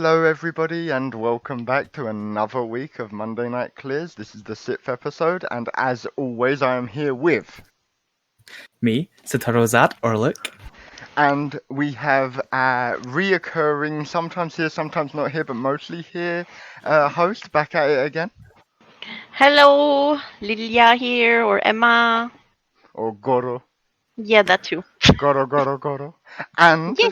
Hello, everybody, and welcome back to another week of Monday Night Clears. This is the 6th episode, and as always, I am here with... Me, Saturo Zat, or look. And we have a reoccurring, sometimes here, sometimes not here, but mostly here, host back at it again. Hello, Lilia here, or Emma. Or Goro. Yeah, that too. Goro. And, Yeah.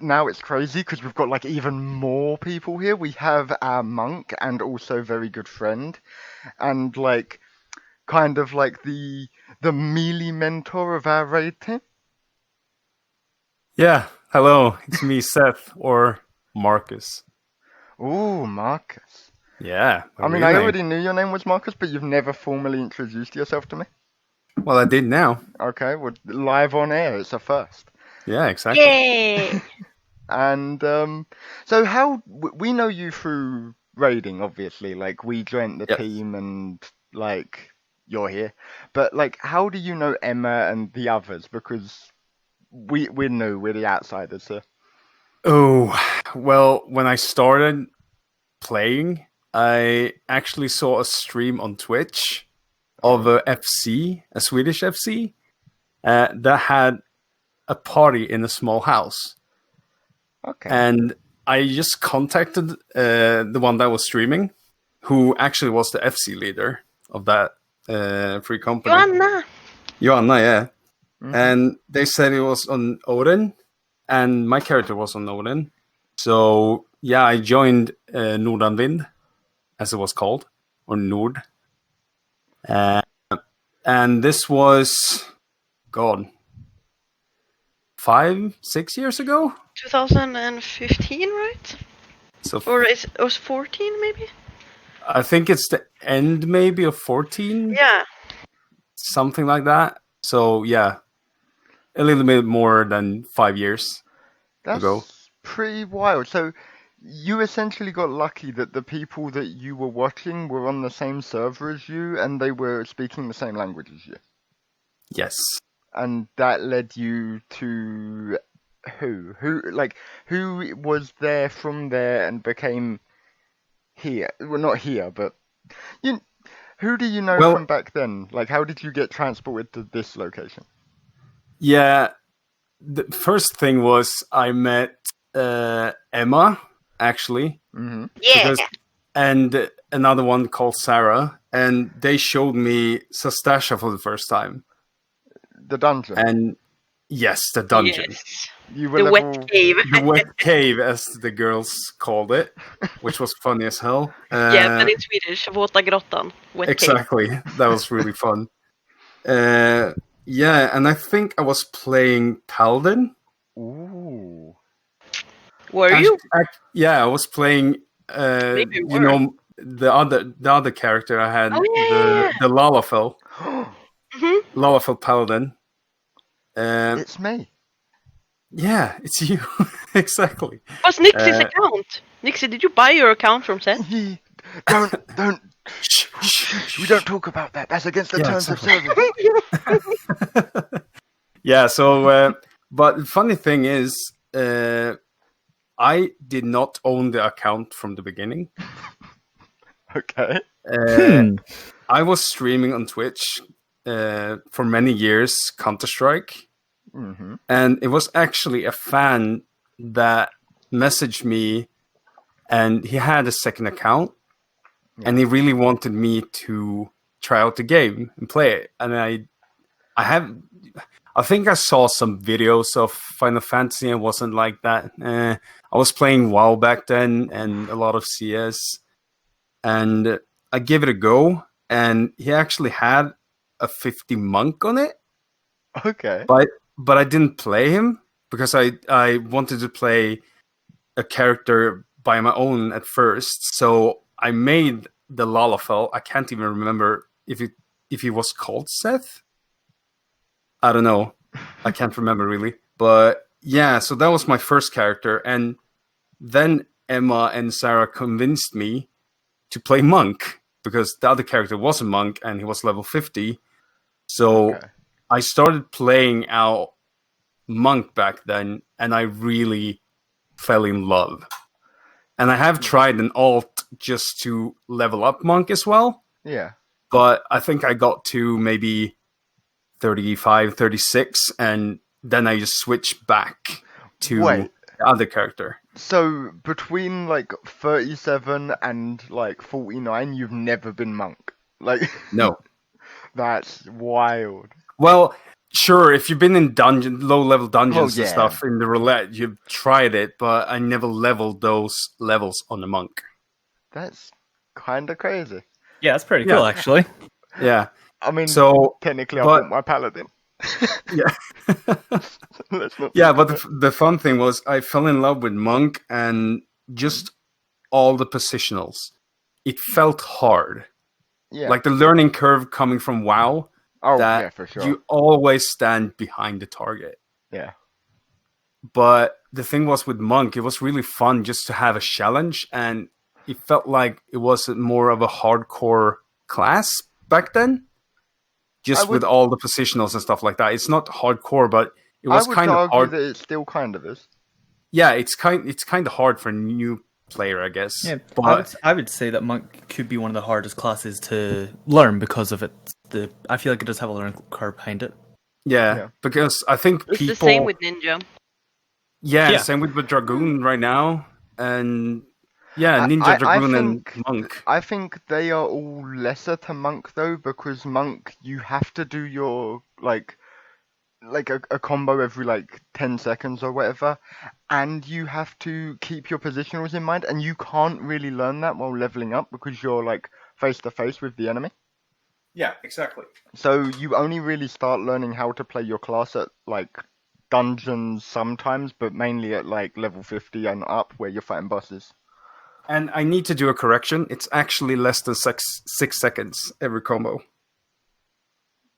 now it's crazy because we've got, even more people here. We have our monk and also very good friend. And, kind of like the melee mentor of our raid team. Yeah, hello, it's me, Seth, or Marcus. Ooh, Marcus. Yeah. I already knew your name was Marcus, but you've never formally introduced yourself to me. Well, I did now. Okay, well, live on air, it's a first. Yeah, exactly. Yay! And, so we know you through raiding, obviously, we joined the Yes. team and, you're here. But, how do you know Emma and the others? Because we're new, we're the outsiders here. Oh, well, when I started playing, I actually saw a stream on Twitch of a FC, a Swedish FC, that had a party in a small house. Okay. And I just contacted the one that was streaming, who actually was the FC leader of that free company. Joanna, yeah. Mhm. And they said it was on Odin, and my character was on Odin. So, yeah, I joined Nordanvind, as it was called, or Nord. And this was, 5-6 years ago? 2015, right? So Or it was 14, maybe? I think it's the end, maybe, of 14? Yeah. Something like that. So, yeah, a little bit more than 5 years That's ago. pretty wild. So you essentially got lucky that the people that you were watching were on the same server as you and they were speaking the same language as you. Yes. And that led you to who? Who was there from there and became here? Well, not here, but who do you know from back then? How did you get transported to this location? Yeah, the first thing was I met Emma, actually. Mm-hmm. Yeah. And another one called Sarah, and they showed me Sastasha for the first time. The dungeon. And yes, the dungeon. Yes. You were The wet cave. The wet cave, as the girls called it, which was funny as hell. Yeah, but in Swedish, Våta grottan. Wet Exactly. That was really fun. Yeah, and I think I was playing Paladin. Ooh. Were you? Yeah, I was playing. Maybe you You know, the other character I had, the Lalafell. Mm-hmm. Lalafell Paladin. It's me. Yeah, it's you. Exactly. What's Nixie's account? Nixie, did you buy your account from Seth? Don't. We don't talk about that. That's against the terms of service. Yeah. So, but the funny thing is, I did not own the account from the beginning. Okay. I was streaming on Twitch for many years, Counter-Strike. Mm-hmm. And it was actually a fan that messaged me, and he had a second account, and he really wanted me to try out the game and play it. And I think I saw some videos of Final Fantasy and wasn't like that. I was playing WoW back then and a lot of CS, and I gave it a go, and he actually had a 50 monk on it. Okay. But I didn't play him because I wanted to play a character by my own at first. So I made the Lalafell. I can't even remember if he was called Seth. I don't know. I can't remember really. But yeah, so that was my first character. And then Emma and Sarah convinced me to play Monk because the other character was a Monk and he was level 50. So I started playing out Monk back then, and I really fell in love. And I have tried an alt just to level up monk as well, Yeah. but I think I got to maybe 35, 36, and then I just switched back to Wait. the other character. So between like 37 and like 49, you've never been monk. Like No. that's wild. Well, sure, if you've been in low-level dungeons Oh, and yeah. stuff in the roulette, you've tried it, but I never leveled those levels on the monk. That's kind of crazy. Yeah, that's pretty Yeah. cool, actually. Yeah. I mean, So, technically, I but- bought my paladin. yeah. Let's not Yeah, think but of the fun thing was I fell in love with monk and just all the positionals. It felt hard. it. Yeah. Like the learning curve coming from WoW, Oh, that yeah, for sure. you always stand behind the target. Yeah. But the thing was with monk, it was really fun just to have a challenge, and it felt like it was more of a hardcore class back then. Just with all the positionals and stuff like that. It's not hardcore, but it was I would kind of argue hard. that it still kind of is. Yeah, it's kind of hard for a new player, I guess. Yeah, but I would say that monk could be one of the hardest classes to learn because of it. I feel like it does have a learning curve behind it. yeah, because I think It's people. the same with ninja. Yeah, Yeah. same with Dragoon right now, and yeah, Ninja, I Dragoon, think- and Monk. I think they are all lesser to monk though, because monk you have to do your like a combo every like 10 seconds or whatever, and you have to keep your positionals in mind, and you can't really learn that while leveling up because you're like face to face with the enemy. Yeah, exactly. So you only really start learning how to play your class at like dungeons sometimes, but mainly at like level 50 and up where you're fighting bosses. And I need to do a correction. It's actually less than 6 seconds every combo.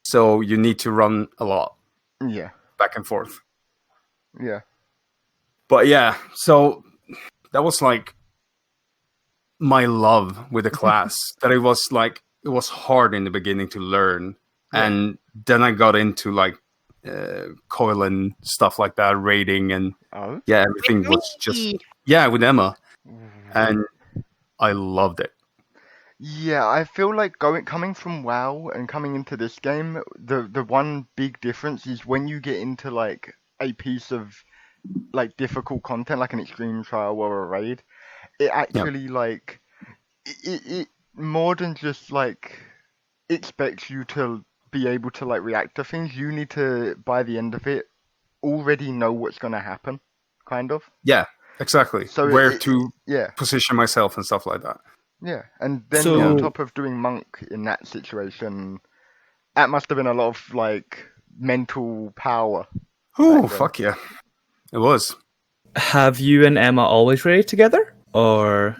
So you need to run a lot Yeah, back and forth. yeah. But yeah, so that was like my love with the class. That it was hard in the beginning to learn, Yeah. and then I got into like coil and stuff like that, raiding, and Oh. yeah, everything was just with Emma, and I loved it. Yeah, I feel like coming from WoW and coming into this game, the one big difference is when you get into like a piece of like difficult content, like an extreme trial or a raid, it actually like it more than just like expects you to be able to like react to things. You need to, by the end of it, already know what's gonna happen, kind of. Yeah, exactly. So Where to Yeah. position myself and stuff like that. Yeah, and then So- on top of doing monk in that situation, that must have been a lot of like mental power. Oh, then. fuck yeah. It was. Have you and Emma always raided together? Or.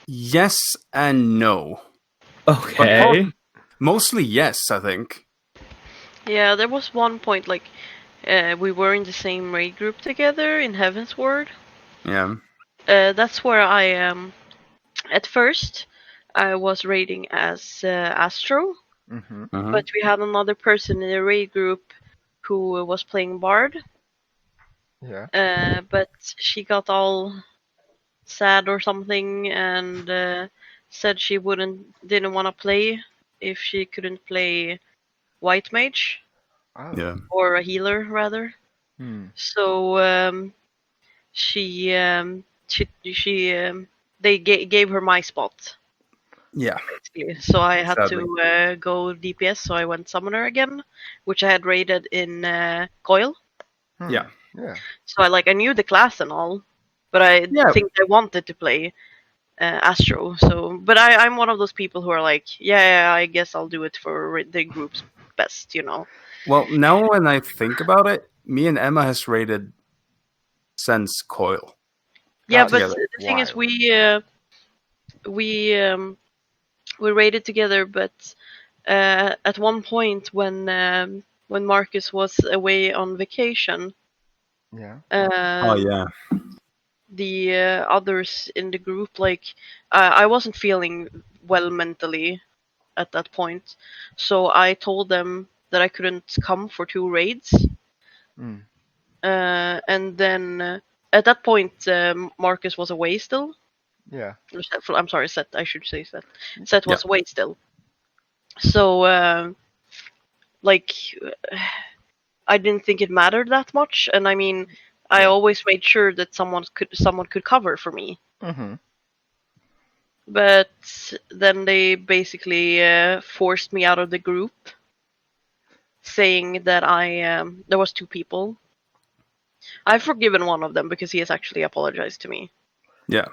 Yes and no. Okay. Mostly yes, I think. Yeah, there was one point like we were in the same raid group together in Heaven's Ward. Yeah. That's where I at first I was raiding as Astro, Mm-hmm. Mhm. but we had another person in the raid group who was playing Bard. Yeah. But she got all sad or something and said she didn't want to play if she couldn't play White Mage Oh. Yeah. or a healer rather. Hmm. So they gave her my spot Yeah. basically. So I had Sadly. to go DPS. So I went Summoner again, which I had raided in Coil. Hmm. Yeah. Yeah. So I knew the class and all, but I Yeah. think I wanted to play Astro. So, but I'm one of those people who are like, yeah, I guess I'll do it for the group's best, you know. Well, now when I think about it, me and Emma has rated since Coil. Yeah, That's but together. the thing is, Wild. we raided together, but at one point when Marcus was away on vacation, Yeah. Oh yeah. the others in the group, like I wasn't feeling well mentally at that point, so I told them that I couldn't come for 2 raids, Hmm. and then at that point, Marcus was away still. Yeah. I'm sorry, Seth. I should say Seth. Seth was Yeah. away still. So, like, I didn't think it mattered that much, and I mean, I Yeah. always made sure that someone could cover for me. Mm-hmm. But then they basically forced me out of the group, saying that there was 2 people. I've forgiven one of them because he has actually apologized to me. Yeah.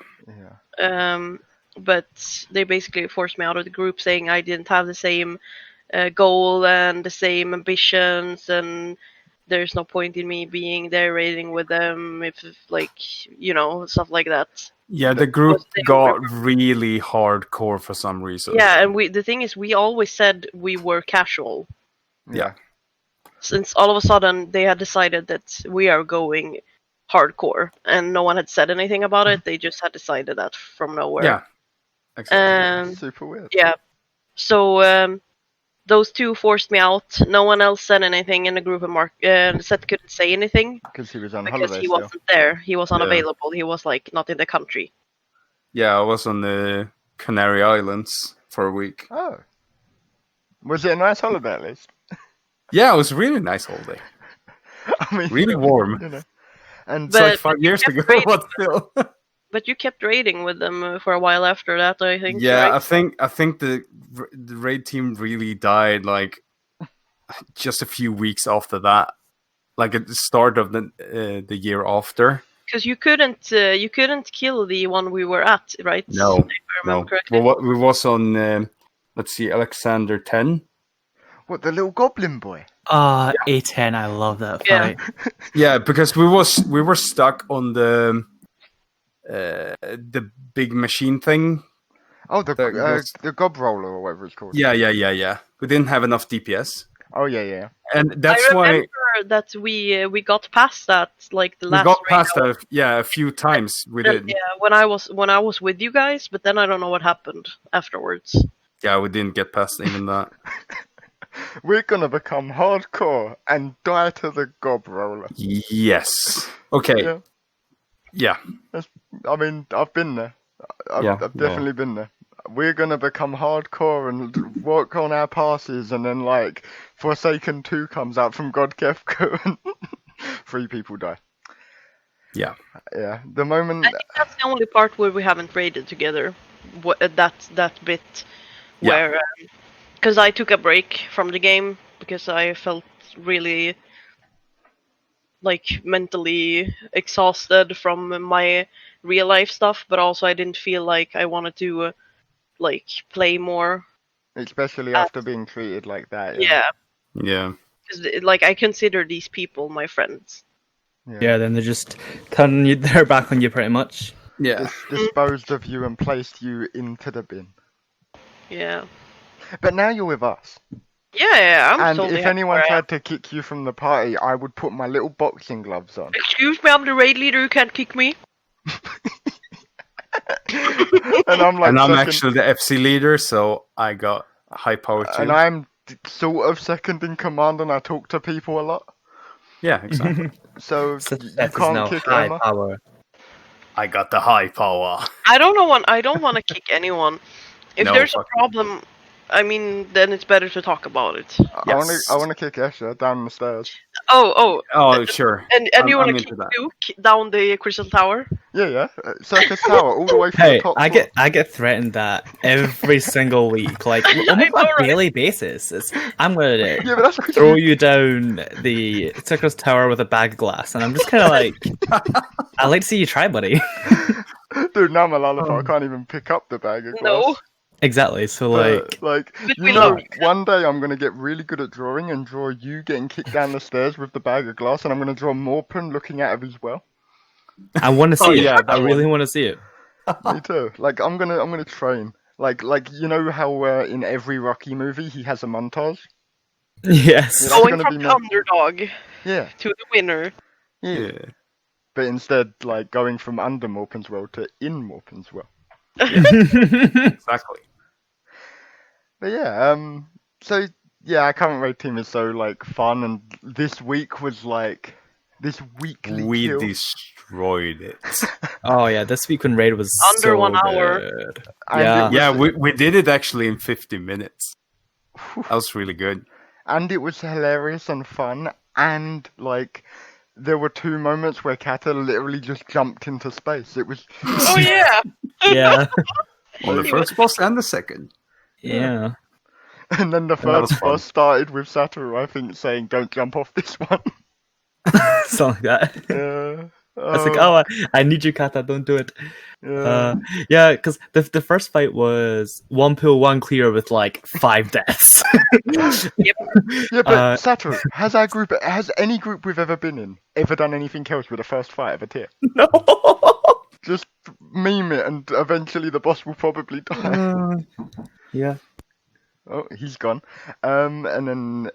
Yeah. But they basically forced me out of the group, saying I didn't have the same goal and the same ambitions, and there's no point in me being there raiding with them if like, stuff like that. Yeah, the group Because they got were- really hardcore for some reason. Yeah, and the thing is, we always said we were casual. Yeah. Since all of a sudden they had decided that we are going hardcore, and no one had said anything about it. They just had decided that from nowhere. Yeah. Exactly. Super weird. Yeah. So those 2 forced me out. No one else said anything in the group, and Seth couldn't say anything Because he was on because holiday he still. wasn't there. He was Yeah. unavailable. He was like not in the country. Yeah, I was on the Canary Islands for a week. Oh. Was it a nice holiday at least? Yeah, it was a really nice holiday. I mean, Really warm. you know. And It's like But 5 years kept ago, raiding but still. But you kept raiding with them for a while after that, I think. Yeah, right? I think the raid team really died like just a few weeks after that, like at the start of the year after. Because you couldn't kill the one we were at, right? No, If I remember correctly. Well, we was on let's see, Alexander 10. what, the little goblin boy? A10, I love that Yeah. fight. Yeah, because we were stuck on the big machine thing. Oh, That was- the gob roller or whatever it's called. Yeah. We didn't have enough DPS, Oh yeah. and that's I why remember that we got past that like the we last got raid past I was- that. A few times we Then, did. yeah, when I was with you guys, but then I don't know what happened afterwards. Yeah, we didn't get past even that. We're gonna become hardcore and die to the gob roller. Yes. Okay. Yeah. Yeah. I mean, I've been there. I've definitely been there. We're gonna become hardcore and work on our passes, and then like Forsaken 2 comes out from God Kefko and 3 people die. Yeah. Yeah. The moment. I think that's the only part where we haven't raided together. That bit Yeah. where, because I took a break from the game because I felt really like mentally exhausted from my real life stuff, but also I didn't feel like I wanted to like play more. Especially after being treated like that. Yeah, Yeah. because like I consider these people my friends. Yeah, then they just turn their back on you pretty much. Yeah. Disposed of you and placed you into the bin. Yeah, But now you're with us. yeah, I'm And totally if happy anyone where I am. tried to kick you from the party, I would put my little boxing gloves on. Excuse me, I'm the raid leader. You can't kick me. And I'm like, And I'm second, actually the FC leader, so I got high power too. and I'm sort of second in command, and I talk to people a lot. Yeah, exactly. So Seth you is can't now kick high Emma. power. I got the high power. I don't want to kick anyone. If No, there's a fuck. problem, I mean, then it's better to talk about it. Yes. I want to kick Esha down the stairs. Oh, Oh, sure. and you want I'm to into kick that. Luke down the Crystal Tower? Yeah. Circus Tower, all the way from Hey, the top. I floor. get threatened that every single week, like almost know, on a right? daily basis. I'm gonna Yeah, but that's because throw you down the Circus Tower with a bag of glass, and I'm just kind of like, I'd like to see you try, buddy. dude, now I'm a lollipop. I can't even pick up the bag of glass. No. Exactly. So Like, But you we know, love one day I'm gonna get really good at drawing and draw you getting kicked down the stairs with the bag of glass, and I'm gonna draw Morpen looking at it as well. I want to see Oh, it. yeah, that I really one. want to see it. Me too. Like, I'm gonna train. Like you know how in every Rocky movie he has a montage. Yes. Yeah. Going gonna from be the me. underdog Yeah. to the winner. Yeah. But instead, like going from under Morpen's world to in Morpen's world. Exactly. But yeah, so yeah, our current raid team is so like fun, and this week was like this weekly We kill. destroyed it. Oh yeah, this weekend raid was Under so 1 hour. good. And Yeah. it was- Yeah, we did it actually in 50 minutes. That was really good. And it was hilarious and fun, and like there were 2 moments where Kata literally just jumped into space. It was Oh yeah. Yeah. On the first boss and the second. Yeah. and then the That was first fun. boss started with Saturo, I think, saying, "Don't jump off this one." Something like that. Yeah. I was like, oh, I need you, Kata, don't do it. yeah. Yeah, because the first fight was 1 pill, 1 clear with like 5 deaths. Yeah, but uh, Saturo, has any group we've ever been in ever done anything else with the first fight of a tier? No. Just meme it, and eventually the boss will probably die. Yeah. Oh, he's gone. And then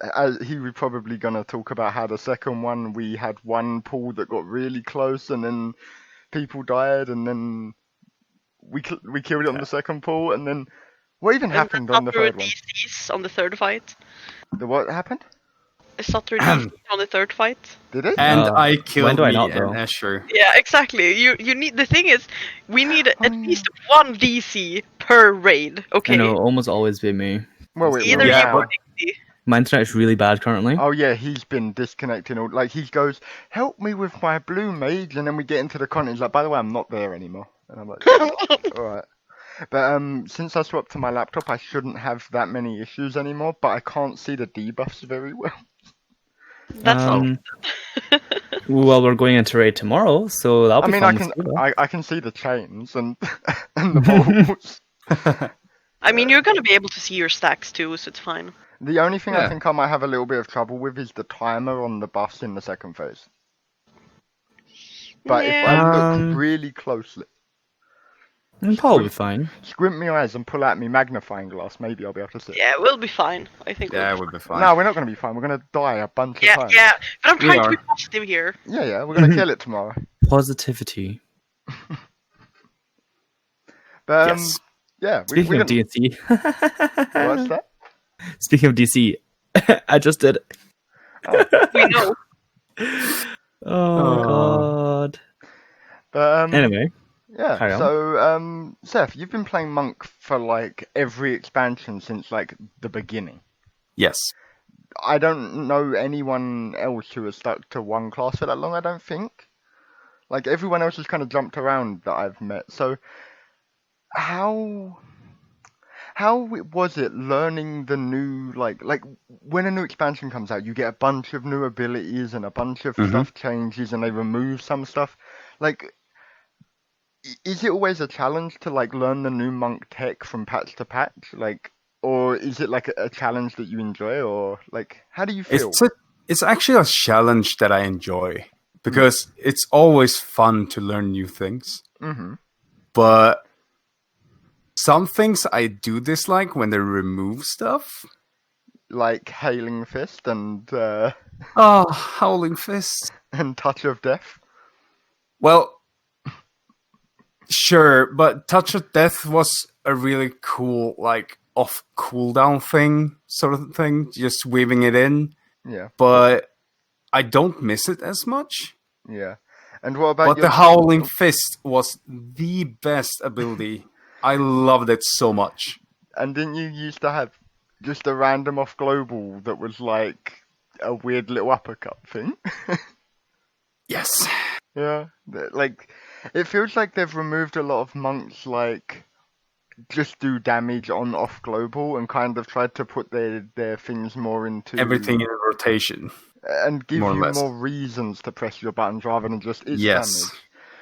he was probably gonna talk about how the second one we had one pool that got really close, and then people died, and then we killed it on the second pool, and then what even happened on the third one? DCs on the third fight. The what happened? Saturo DCs on the third fight. Did it? And Oh, I when killed do I me not, and though? Asher. Yeah, exactly. You need, the thing is, we need at yeah. least 1 DC per raid. Okay. I know, almost always be me. Well, it Either will you Yeah, now. or Nixie. My internet is really bad currently. Oh yeah, he's been disconnecting all. Like he goes, "Help me with my blue mage," and then we get into the content. He's like, "By the way, I'm not there anymore." And I'm like, "All right." But since I swapped to my laptop, I shouldn't have that many issues anymore. But I can't see the debuffs very well. That's all. Well, we're going into raid tomorrow, so that'll I be mean, fun. I can to see that. I can see the chains and and the balls. I mean, you're gonna be able to see your stacks too, so it's fine. The only thing I Yeah. think I might have a little bit of trouble with is the timer on the buffs in the second phase. But if I Yeah. look really closely, Probably fine. squint my eyes and pull out my magnifying glass, maybe I'll be able to see. Yeah, we'll be fine. I think. Yeah, we'll we'll be fine. No, we're not going to be fine. We're going to die a bunch of Yeah, times. yeah. But I'm We trying to be are. positive here. Yeah, we're going to kill it tomorrow. Positivity. But Yes. yeah, Speaking we of DC. what's that? Speaking of DC, I just did. We know. Oh god. But Anyway, yeah. carry on. So Seth, you've been playing Monk for like every expansion since like the beginning. Yes. I don't know anyone else who has stuck to one class for that long. I don't think. Like everyone else has kind of jumped around that I've met. So how was it learning the new like when a new expansion comes out, you get a bunch of new abilities and a bunch of stuff changes, and they remove some stuff. Like, is it always a challenge to like learn the new Monk tech from patch to patch? Like, or is it like a challenge that you enjoy, or like how do you feel? It's actually a challenge that I enjoy because it's always fun to learn new things. Mm-hmm. But some things I do dislike when they remove stuff. Like Howling Fist and Oh, Howling Fist. and Touch of Death. Well, sure, but Touch of Death was a really cool, like, off cooldown thing, sort of thing, just weaving it in. Yeah, But I don't miss it as much. yeah. And what about But your the Howling Fist was the best ability. I loved it so much. And didn't you used to have just a random off global that was like a weird little uppercut thing? Yes. Yeah, like it feels like they've removed a lot of monks like just do damage on off global and kind of tried to put their things more into Everything in rotation. and give more or you less. more reasons to press your buttons rather than just it's Yes. damage,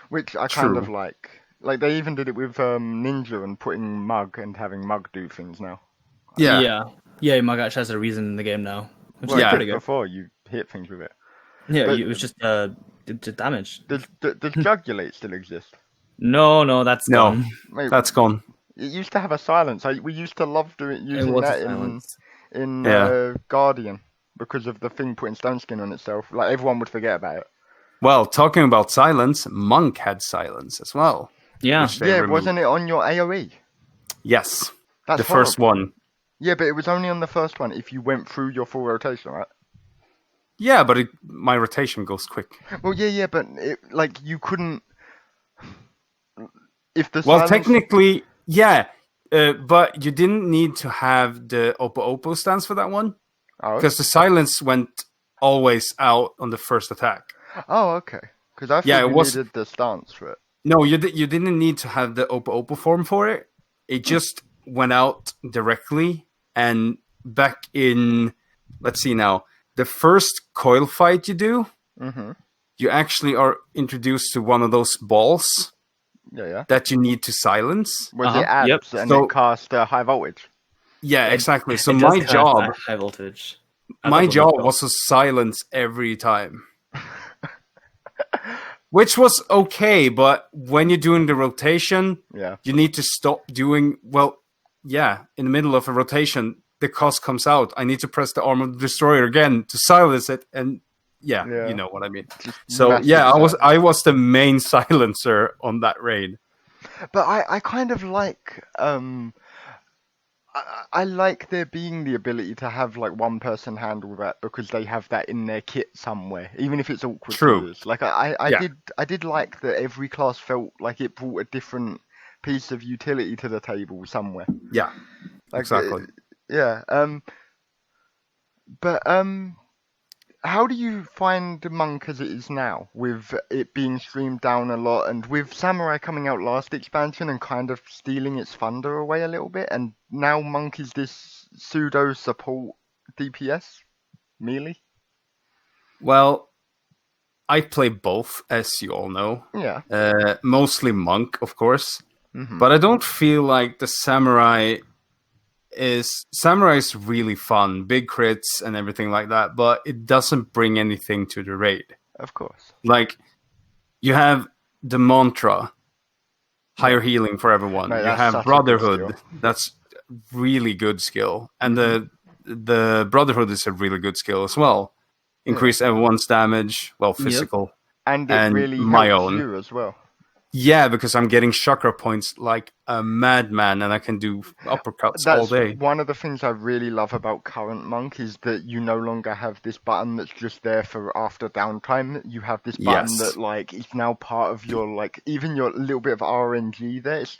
which I kind of True. like. Like they even did it with Ninja and putting Mug and having Mug do things now. yeah. Mug actually has a reason in the game now, which Well, is pretty good. before you hit things with it. Yeah, but- it was just damage. Does Jugulate still exist? No, that's No. gone. Wait, That's gone. it used to have a silence. We used to love using was that a silence. in Yeah. Guardian because of the thing putting stone skin on itself. Like everyone would forget about it. Well, talking about silence, Monk had silence as well. Yeah, Which they Yeah, removed. wasn't it on your AoE? Yes. That's The first horrible. one. Yeah, but it was only on the first one if you went through your full rotation, right? Yeah, but my rotation goes quick. Well, yeah, but you couldn't. If the Well, silence. technically, yeah, but you didn't need to have the Oppo stance for that one, Oh, because the silence went always out on the first attack. oh, okay. Because I Yeah, thought it you was- needed the stance for it. No, you didn't need to have the Oppo form for it. It just went out directly. And back in, let's see now, the first coil fight you do, Mm-hmm. you actually are introduced to one of those balls Yeah. that you need to silence. Was it Yep. abs and So- it cast high voltage? Yeah, It- exactly. So it does my cast job, at high voltage. my That's job what was to silence every time. Which was okay, but when you're doing the rotation, Yeah. you need to stop doing, in the middle of a rotation, the cost comes out. I need to press the arm of the destroyer again to silence it, and Yeah. you know what I mean. Just So massive yeah, silence. I was the main silencer on that raid. But I kind of like I like there being the ability to have like one person handle that because they have that in their kit somewhere, even if it's awkward True. to use. Like I Yeah. did like that every class felt like it brought a different piece of utility to the table somewhere. Yeah, Like, exactly. Yeah. But how do you find Monk as it is now, with it being streamed down a lot, and with Samurai coming out last expansion and kind of stealing its thunder away a little bit, and now Monk is this pseudo support DPS melee? Well, I play both, as you all know. Yeah. Mostly Monk, of course. Hmm. But I don't feel like the Samurai is really fun, big crits and everything like that, but it doesn't bring anything to the raid. Of course. Like, you have the mantra, higher healing for everyone. Mate, You that's have such a good Brotherhood, skill. that's really good skill. And the Brotherhood is a really good skill as well. Increase everyone's damage, physical. And it And really my helps own. you as well. Yeah, because I'm getting chakra points like a madman, and I can do uppercuts all That's day. one of the things I really love about current Monk is that you no longer have this button that's just there for after downtime. You have this button Yes. that like is now part of your even your little bit of RNG there. It's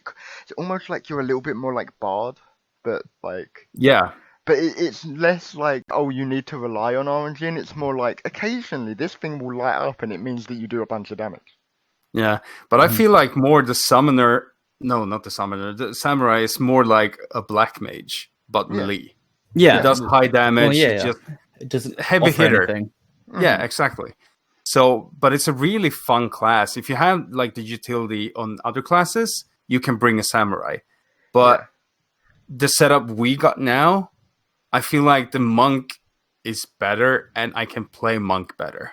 almost like you're a little bit more like Bard, but Yeah, it's less like, oh, you need to rely on RNG, and it's more like occasionally this thing will light up and it means that you do a bunch of damage. yeah. But I feel like more the summoner. No, not the summoner. The samurai is more like a black mage, but Yeah. melee. Yeah. It does high damage. Well, yeah, It's yeah. just It doesn't heavy offer hitter. anything. Yeah, exactly. So, but it's a really fun class. If you have like the utility on other classes, you can bring a samurai. But the setup we got now, I feel like the monk is better, and I can play monk better.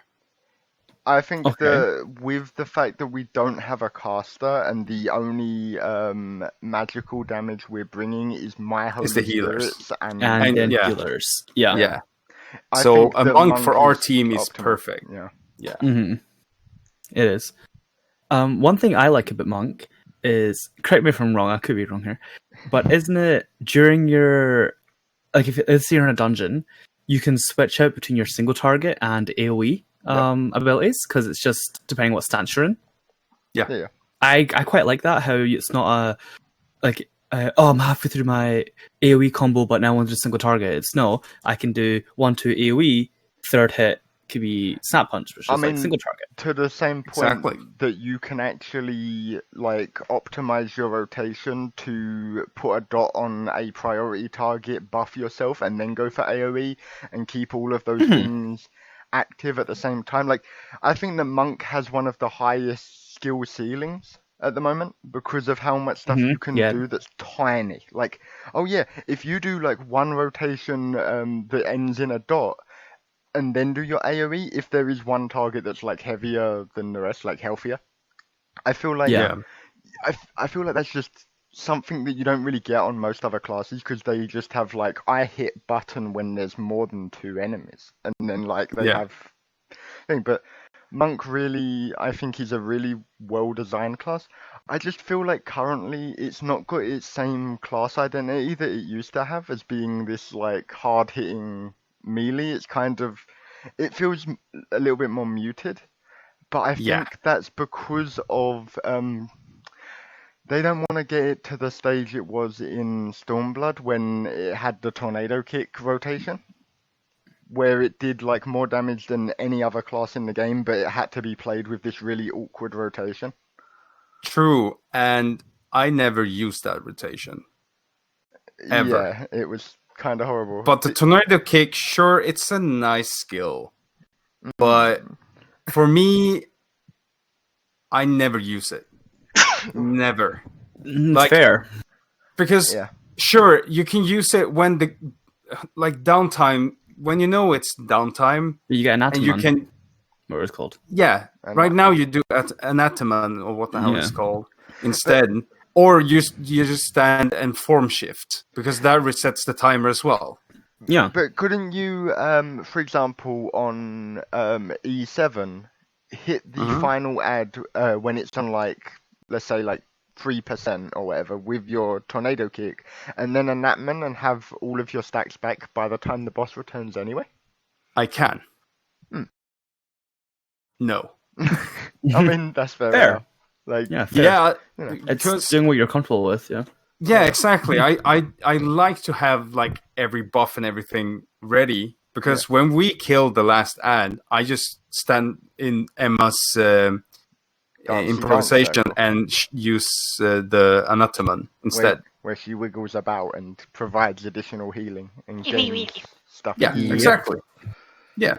I think Okay. with the fact that we don't have a caster and the only magical damage we're bringing is my holy It's the healers. spirits and And then yeah. healers. Yeah. Yeah. I So think a that monk for our is team is optimal. perfect. Yeah. Yeah. Mm-hmm. It is. One thing I like about Monk is, correct me if I'm wrong, I could be wrong here, but isn't it during your, like if you're in a dungeon, you can switch out between your single target and AoE abilities, because it's just depending what stance you're in. Yeah. I quite like that, how it's not I'm halfway through my AoE combo, but now I'm just single target. It's no, I can do 1-2 AoE, third hit could be snap punch, which is I like mean, single target. to the same point Exactly. that you can actually like optimize your rotation to put a dot on a priority target, buff yourself, and then go for AoE and keep all of those things active at the same time. Like, I think that Monk has one of the highest skill ceilings at the moment because of how much stuff you can Yeah. do that's tiny. Like, oh yeah, if you do like one rotation that ends in a dot, and then do your AoE, if there is one target that's like heavier than the rest, like healthier, I feel like Yeah. I feel like that's just something that you don't really get on most other classes because they just have like I hit button when there's more than 2 enemies, and then like they Yeah. have thing. But Monk really, I think, is a really well designed class. I just feel like currently it's not got its same class identity that it used to have as being this like hard hitting melee. It's kind of it feels a little bit more muted. But I Yeah. think that's because of they don't want to get it to the stage it was in Stormblood when it had the tornado kick rotation, where it did like more damage than any other class in the game, but it had to be played with this really awkward rotation. True, and I never used that rotation. Ever. Yeah, it was kind of horrible. But the tornado kick, sure, it's a nice skill. But for me, I never use it. Never. It's fair. Because, Yeah. sure, you can use it when the, like, downtime, when you know it's downtime, You get and Anatomon. you can, What it's called. yeah, Anatomon. right now you do Anatomon, or what the hell Yeah. it's called, instead. Or you just stand and form shift, because that resets the timer as well. Yeah. But couldn't you, for example, on E7, hit the final ad when it's on like, let's say like 3% or whatever with your tornado kick, and then a Natman and have all of your stacks back by the time the boss returns anyway? I can. Hmm. No. I mean, that's fair. Fair. enough. Like, Yeah, fair. Yeah, you know, It's because doing what you're comfortable with, yeah. yeah, exactly. I like to have like every buff and everything ready, because when we kill the last ad, I just stand in Emma's improvisation circle. and use the Anatomon instead. where she wiggles about and provides additional healing and gains stuff. Yeah, Yeah. exactly. Yeah.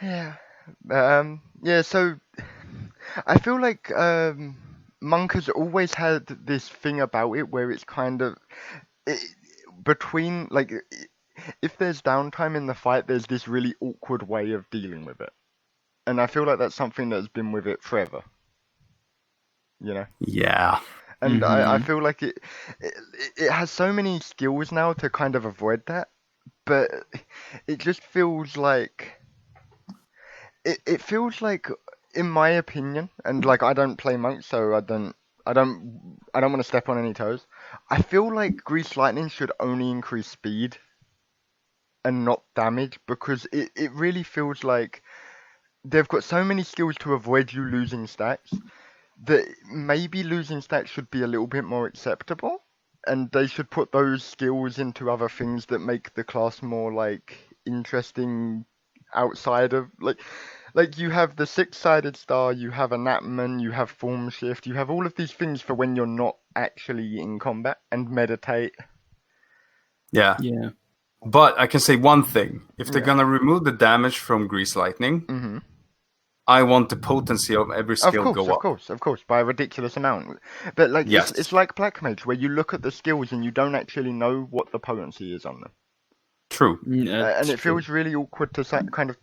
Yeah. Yeah, so I feel like Monk has always had this thing about it where it's kind of between, like, if there's downtime in the fight, there's this really awkward way of dealing with it. And I feel like that's something that's been with it forever. You know? Yeah. And I feel like it has so many skills now to kind of avoid that, but it just feels like it feels like, in my opinion, and like I don't play Monk, so I don't want to step on any toes. I feel like Grease Lightning should only increase speed and not damage, because it really feels like they've got so many skills to avoid you losing stacks that maybe losing stacks should be a little bit more acceptable, and they should put those skills into other things that make the class more like interesting outside of like you have the six-sided star, you have a Natman, you have form shift, you have all of these things for when you're not actually in combat, and meditate. Yeah. Yeah. But I can say one thing. If they're gonna remove the damage from Grease Lightning, I want the potency of every skill go up. Of course, by a ridiculous amount. But like Yes. it's like Black Mage, where you look at the skills and you don't actually know what the potency is on them. True. And it feels really awkward to kind of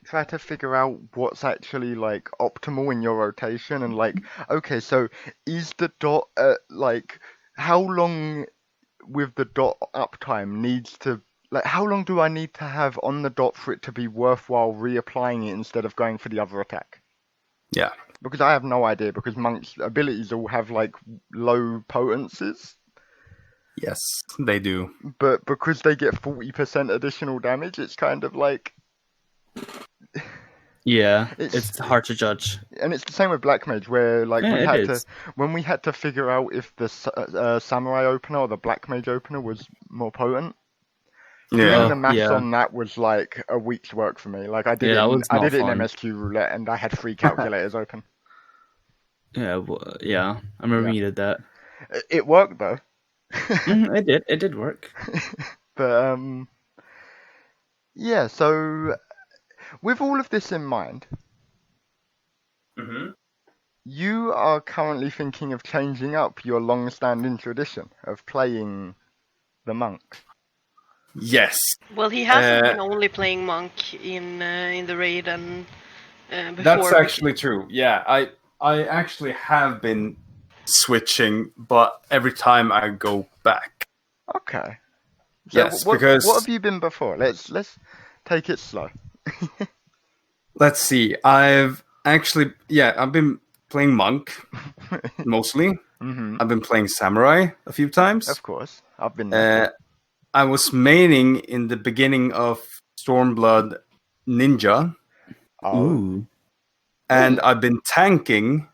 try to figure out what's actually like optimal in your rotation, and like, okay, so is the dot like how long with the dot uptime needs to, like, how long do I need to have on the dot for it to be worthwhile reapplying it instead of going for the other attack? Yeah. Because I have no idea, because Monk's abilities all have like low potencies, Yes, they do. but because they get 40% additional damage, it's kind of like, Yeah. It's- It's hard to judge. and it's the same with Black Mage, where like Yeah, it is. when we had to figure out if the Samurai opener or the Black Mage opener was more potent. Doing Yeah. the maths yeah. on that was like a week's work for me. Like I did Yeah, that was I not did it in fun. MSQ roulette, and I had 3 calculators open. Yeah, yeah. I remember Yeah. you did that. It worked though. It did. It did work. But yeah. So with all of this in mind, you are currently thinking of changing up your long-standing tradition of playing the monk. Yes. Well, he hasn't been only playing monk in the raid and before. That's actually true. Yeah, I actually have been switching, but every time I go back. Okay. So Yes, what because have you been before? Let's take it slow. let's see. I've been playing monk mostly. I've been playing samurai a few times. Of course, I've been there. I was maining in the beginning of Stormblood ninja, Oh, Ooh. and I've been tanking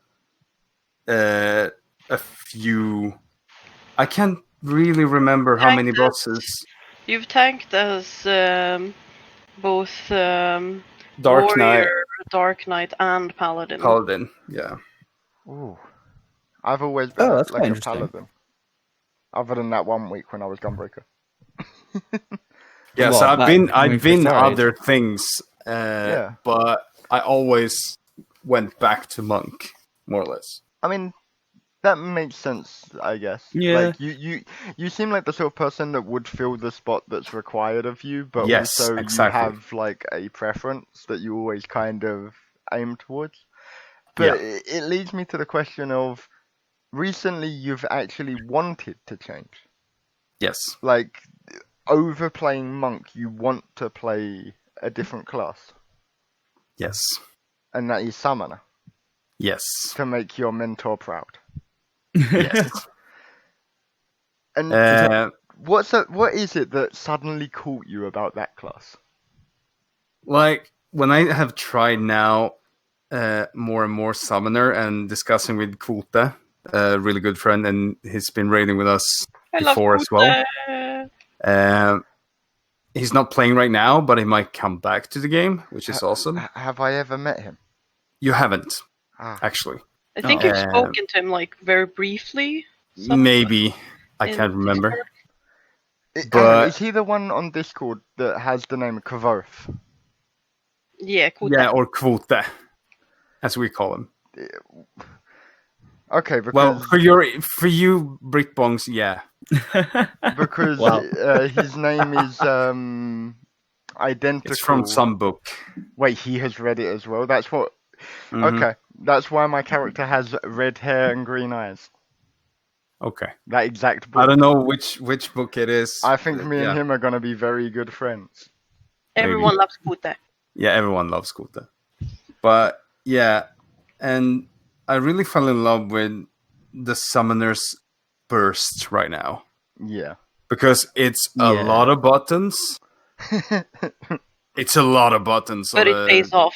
a few. I can't really remember how many Tanked as- bosses. You've tanked as both Dark Knight, warrior, dark knight, and paladin. Paladin. Yeah. ooh. I've always been Oh, that's like quite a interesting. paladin. Other than that 1 week when I was Gunbreaker. Yeah, Well, so I've when you been first started. other things, Yeah. but I always went back to monk, more or less. I mean, that makes sense, I guess. Yeah. Like you seem like the sort of person that would fill the spot that's required of you, but Yes, also exactly. you have like a preference that you always kind of aim towards. But it leads me to the question of recently you've actually wanted to change. Yes, Like over playing monk, you want to play a different class, yes, and that is summoner yes, to make your mentor proud. yes. And what is it that suddenly caught you about that class? Like when I have tried now more and more summoner and discussing with Quota, a really good friend, and he's been raiding with us I love before as well. Kuta. He's not playing right now, but he might come back to the game, which is awesome. Have I ever met him? You haven't, Ah, actually. I think Oh. you've spoken to him like very briefly. Maybe. I in can't remember. Discord. hang on, But is he the one on Discord that has the name Kvarf? Yeah, Kuta. yeah, or Quota, as we call him. Okay, Well, because for you Brickbongs, yeah. because Wow. his name is identical. It's from some book. Wait, he has read it as well. That's what. Mhm. Okay, that's why my character has red hair and green eyes. Okay. That exact book. I don't know which book it is. I think me and Yeah. him are gonna be very good friends. Everyone loves Kuta. Yeah, everyone loves Quota. But yeah, and I really fell in love with the Summoner's Burst right now. Yeah. Because it's a Yeah. lot of buttons. It's a lot of buttons. But it pays off.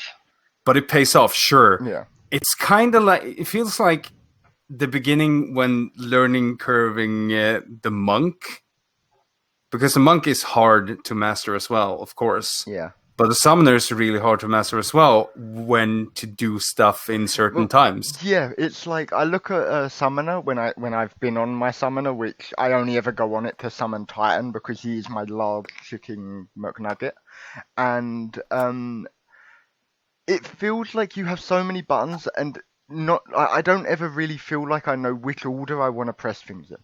But it pays off, sure. Yeah. It's kind of like, it feels like the beginning when learning curving the monk. Because the monk is hard to master as well, of course. Yeah. But the summoner is really hard to master as well when to do stuff in certain times. Yeah, it's like I look at a summoner when I've been on my summoner, which I only ever go on it to summon Titan because he is my large chicken McNugget, and it feels like you have so many buttons and I don't ever really feel like I know which order I want to press things in.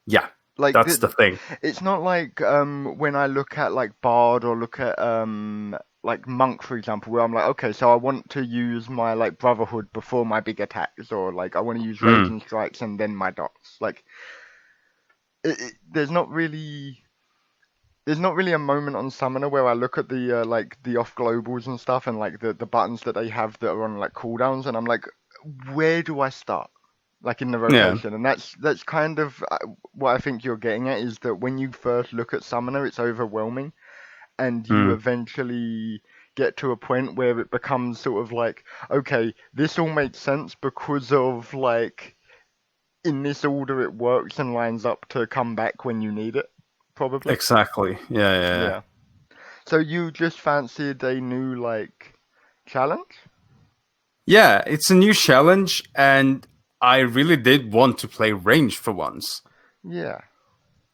Yeah, Like that's the thing. It's not like when I look at like Bard or look at like Monk, for example, where I'm like, okay, so I want to use my like Brotherhood before my big attacks, or like I want to use Raging Strikes and then my dots. Like there's not really a moment on Summoner where I look at the like the off globals and stuff and like the buttons that they have that are on like cooldowns, and I'm like, where do I start? Like in the rotation, and that's kind of what I think you're getting at, is that when you first look at Summoner, it's overwhelming, and you eventually get to a point where it becomes sort of like, okay, this all makes sense because of like in this order it works and lines up to come back when you need it, probably. Exactly. Yeah. So you just fancied a new like challenge? Yeah, it's a new challenge, and I really did want to play range for once. Yeah.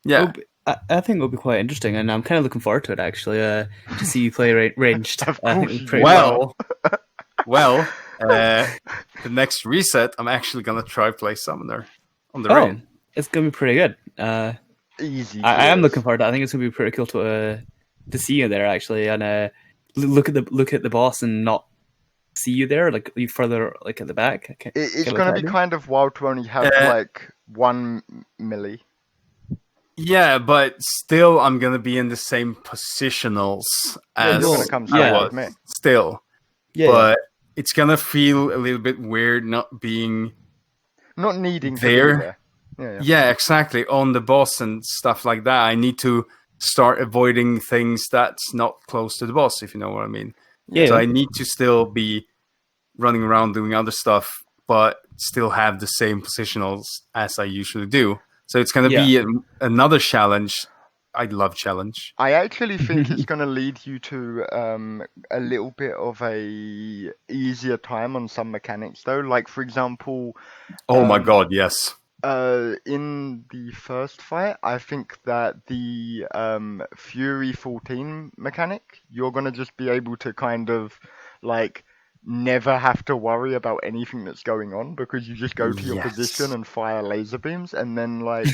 Yeah. I think it'll be quite interesting, and I'm kind of looking forward to it actually. To see you play ranged. Of I think course it'll be you pretty will. Well, the next reset, I'm actually gonna try play Summoner on the Oh, raid. it's gonna be pretty good. Easy. I am cheers. looking forward to it. I think it's gonna be pretty cool to see you there actually, and look at the boss and not see you there, like you further like at the back. It's going to be kind of wild to only have like 1 milli. Yeah, but still, I'm gonna be in the same positionals Yeah, as you're going to come yeah. side with me. still. Yeah, But it's gonna feel a little bit weird not being Not needing there. to be there. Yeah. Yeah, exactly. On the boss and stuff like that, I need to start avoiding things that's not close to the boss, if you know what I mean. Yeah. So I need to still be running around doing other stuff, but still have the same positionals as I usually do. So it's going to be another challenge. I love challenge. I actually think it's going to lead you to a little bit of a easier time on some mechanics, though. Like, for example, Oh my god, yes. in the first fight, I think that the Fury 14 mechanic, you're going to just be able to kind of, like, never have to worry about anything that's going on because you just go to your position and fire laser beams, and then, like,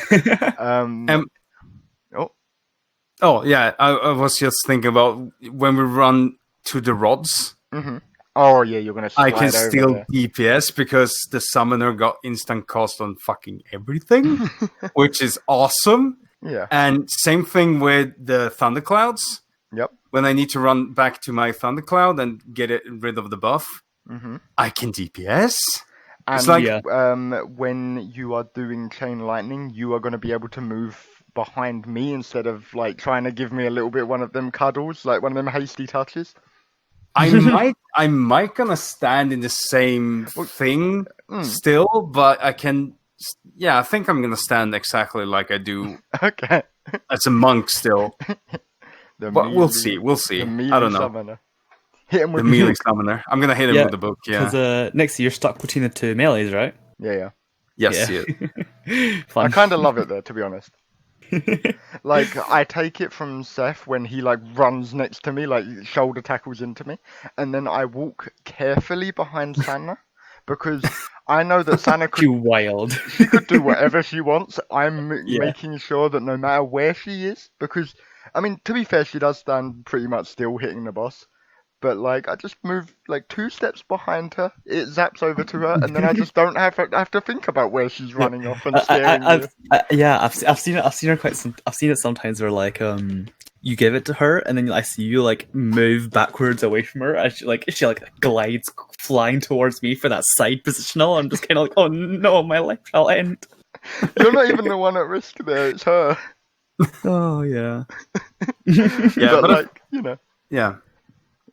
Oh, yeah, I was just thinking about when we run to the rods. Mm-hmm. Oh, yeah, you're going to slide I can over steal there. DPS because the summoner got instant cast on fucking everything, which is awesome. Yeah. And same thing with the Thunderclouds. Yep. When I need to run back to my Thundercloud and get rid of the buff, I can DPS. And it's like when you are doing Chain Lightning, you are going to be able to move behind me instead of like trying to give me a little bit one of them cuddles, like one of them hasty touches. I might gonna stand in the same thing still, but I can. Yeah, I think I'm gonna stand exactly like I do. Okay. As a monk still. But we'll see. We'll see. I don't know. Summoner. Hit him with the melee summoner. I'm gonna hit him with the book. Yeah. Because Nixie, you're stuck between the two melees, right? Yeah. Yes. Yeah. Fun. I kind of love it though, to be honest. Like, I take it from Seth when he, like, runs next to me, like, shoulder tackles into me, and then I walk carefully behind Sana, because I know that Sana could... Too wild. She could do whatever she wants. I'm making sure that no matter where she is, because, I mean, to be fair, she does stand pretty much still hitting the boss. But, like, I just move, like, 2 steps behind her, it zaps over to her, and then I just don't have to think about where she's running off and scaring me. I've seen it. I've seen her I've seen it sometimes where, like, you give it to her, and then I see you, like, move backwards away from her, and she glides flying towards me for that side positional. I'm just kind of like, oh no, my life shall end. You're not even the one at risk there, it's her. Oh, yeah. Yeah, but like, you know. Yeah.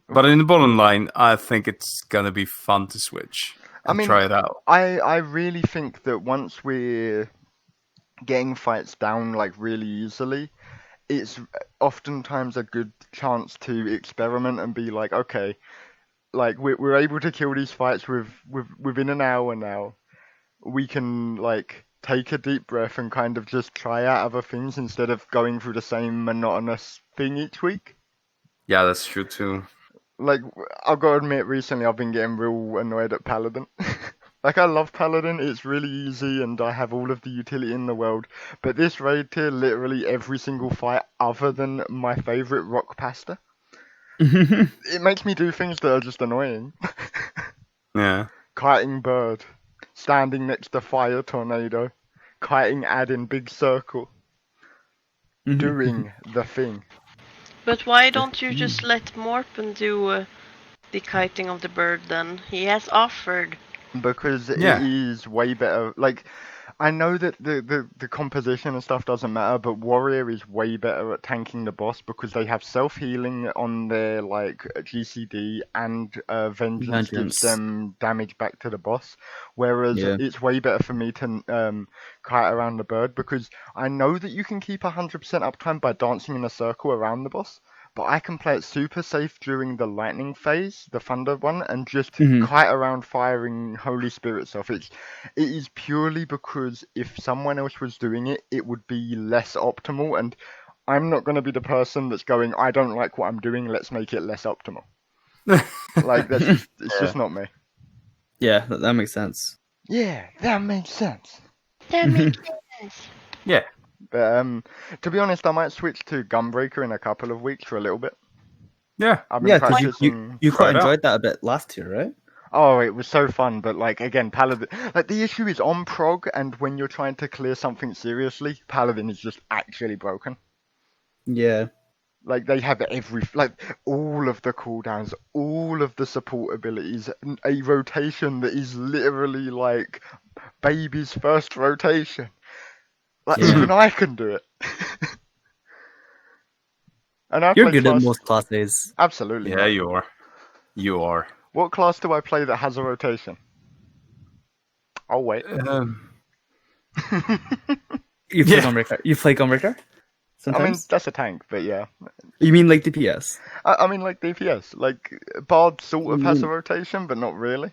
But in the bottom line, I think it's gonna be fun to switch. Try it out. I really think that once we're getting fights down like really easily, it's oftentimes a good chance to experiment and be like, okay, like we're able to kill these fights within an hour now. We can like take a deep breath and kind of just try out other things instead of going through the same monotonous thing each week. Yeah, that's true too. Like, I've got to admit, recently I've been getting real annoyed at Paladin. Like, I love Paladin, it's really easy, and I have all of the utility in the world. But this raid tier, literally every single fight other than my favourite Rock Pasta, it makes me do things that are just annoying. Yeah. Kiting Bird, standing next to Fire Tornado, kiting Ad in big circle, doing the thing. But why don't you just let Morpen do the kiting of the bird then? He has offered. Because it is way better. Like, I know that the composition and stuff doesn't matter, but Warrior is way better at tanking the boss because they have self-healing on their, like, GCD, and Vengeance gives them damage back to the boss. Whereas it's way better for me to kite around the bird because I know that you can keep 100% uptime by dancing in a circle around the boss. But I can play it super safe during the lightning phase, the thunder one, and just kite around firing Holy Spirit stuff. It is purely because if someone else was doing it, it would be less optimal, and I'm not going to be the person that's going, I don't like what I'm doing, let's make it less optimal. Like, it's just not me. Yeah, that makes sense. Yeah, that makes sense. That makes sense. Yeah. But to be honest, I might switch to Gunbreaker in a couple of weeks for a little bit. Yeah. I've been practicing. You quite enjoyed that a bit last year, right? Oh, it was so fun, but like again, Paladin. Like the issue is on prog, and when you're trying to clear something seriously, Paladin is just actually broken. Yeah. Like they have all of the cooldowns, all of the support abilities, a rotation that is literally like baby's first rotation. Like even I can do it. And I You're play good at class. most classes. Absolutely. Yeah, not. you are. You are. What class do I play that has a rotation? Oh wait. You play Yeah. Gunbreaker. You play Gunbreaker? I Sometimes? mean, that's a tank, but yeah. You mean like DPS? I mean, like DPS. Like Bard sort of has a Mm. rotation, but not really.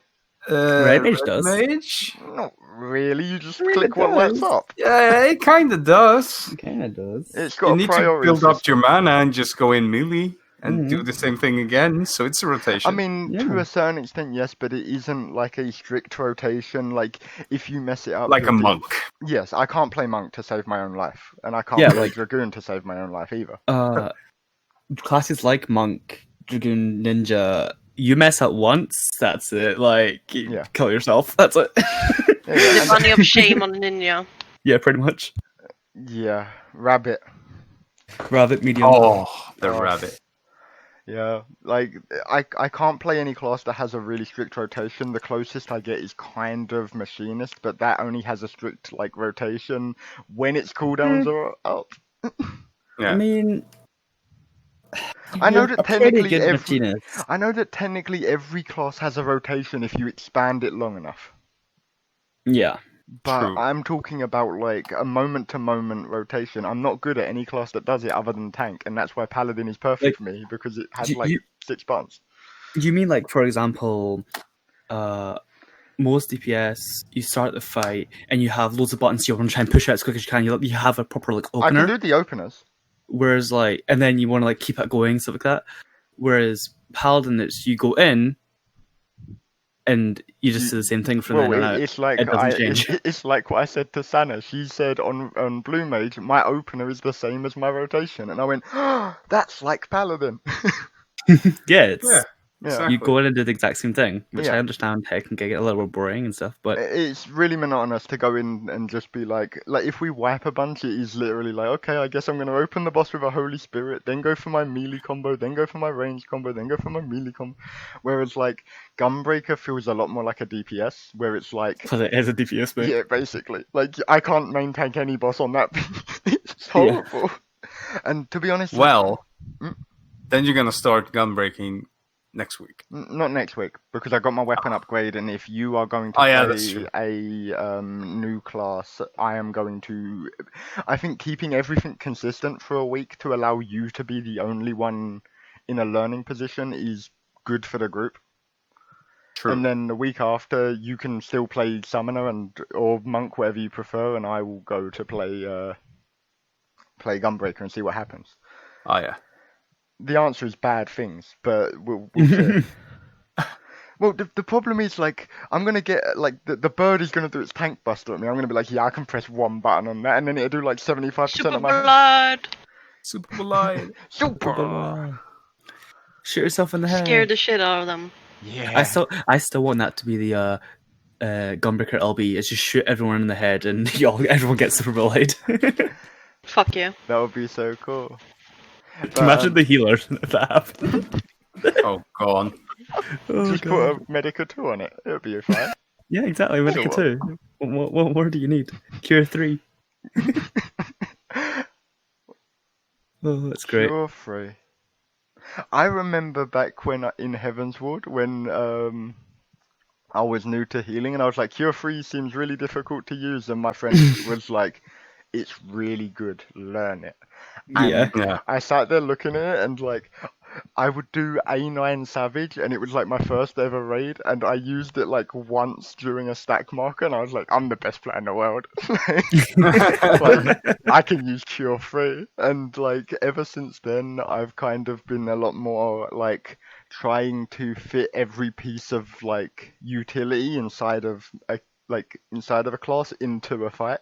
Red Mage Red does. Mage? Not really. You just Really click what lights does. up. Yeah, it kind of does. It kind of does. It's got You a need to priority build up system. your mana and just go in melee and do Mhm. the same thing again, so it's a rotation. I mean, to Yeah. a certain extent, yes, but it isn't like a strict rotation. Like, if you mess it up, like a you're monk. Yes, I can't play monk to save my own life, and I can't Yeah, play like- dragoon to save my own life either. Classes like Monk, Dragoon, Ninja, you mess up once, that's it. Like, you Yeah. kill yourself. That's it. Yeah, yeah, The and- bunny of shame on Ninja. Yeah, pretty much. yeah, rabbit. Rabbit, medium. Oh, the Oh. rabbit. Yeah, like I can't play any class that has a really strict rotation. The closest I get is kind of machinist, but that only has a strict like rotation when its cooldowns are up. Yeah. I mean, I know you're that a pretty technically good every machinist. I know that technically every class has a rotation if you expand it long enough. Yeah. But True. I'm talking about like a moment to moment rotation. I'm not good at any class that does it other than tank, and that's why Paladin is perfect Like, for me because it has you- like you- 6 buttons. You mean like, for example, most DPS, you start the fight and you have loads of buttons. You want to try and push it as quick as you can. You have a proper like I opener. can do the openers. Whereas like, and then you want to like keep it going, stuff like that. Whereas Paladin, it's you go in, and you just do the same thing from Well, then on out. it's like It doesn't change. it's like what I said to Sana. She said on Blue Mage, my opener is the same as my rotation, and I went, oh, that's like Paladin. Yeah, it's Yeah. Yeah. Exactly. you go in and do the exact same thing, which Yeah. I understand how it can get a little bit boring and stuff. But It's really monotonous to go in and just be like if we wipe a bunch, it is literally like, okay, I guess I'm gonna open the boss with a Holy Spirit, then go for my melee combo, then go for my range combo, then go for my melee combo. Whereas like Gunbreaker feels a lot more like a DPS, where it's like, because it is a DPS mate. yeah, basically, like I can't main tank any boss on that. It's Yeah. horrible. And to be honest, Well, Mm. then you're gonna start gunbreaking next week. not next week because I got my weapon upgrade, and if you are going to Oh, yeah, that's play true. a new class, I am going to. I think keeping everything consistent for a week to allow you to be the only one in a learning position is good for the group. True. And then the week after, you can still play Summoner or Monk, whatever you prefer, and I will go to play Gunbreaker and see what happens. Oh yeah. The answer is bad things, but we'll see. Well, the problem is, like, I'm going to get, like, the bird is going to do its tank buster at me. I'm going to be like, yeah, I can press one button on that, and then it'll do, like, 75% Super of my... blood. Super blind. Super! Shoot yourself in the head. Scare the shit out of them. Yeah. I still want that to be the Gunbreaker LB. Is just shoot everyone in the head and everyone gets super bullied. Fuck yeah. That would be so cool. But, Imagine the healer if that happened. Oh, go on. Oh, just put a Medica 2 on it. It'll be fine. Yeah, exactly. Medica Sure. 2. What more do you need? Cure 3. Oh, that's great. Cure free. I remember back when in Heavensward, when I was new to healing, and I was like, Cure free seems really difficult to use, and my friend was like, it's really good, learn it. Yeah. And Yeah. I sat there looking at it, and like, I would do A9 Savage, and it was like my first ever raid, and I used it like once during a stack marker, and I was like, I'm the best player in the world. Like, I can use Cure Free, and like ever since then, I've kind of been a lot more like trying to fit every piece of like utility inside of a class into a fight.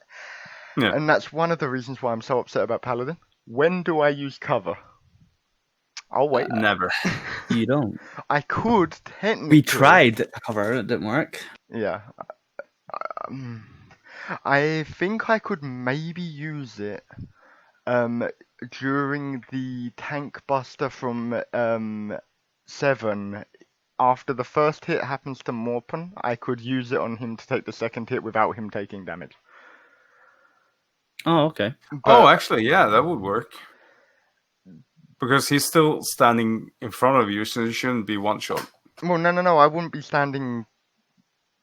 Yeah. And that's one of the reasons why I'm so upset about Paladin. When do I use cover? I'll wait. Never. You don't. I could technically. We tried to cover it, didn't work. Yeah. I think I could maybe use it during the tank buster from 7. After the first hit happens to Morpen, I could use it on him to take the second hit without him taking damage. Oh, okay. But, Oh, actually, yeah, that would work. Because he's still standing in front of you, so it shouldn't be one shot. Well, no. I wouldn't be standing.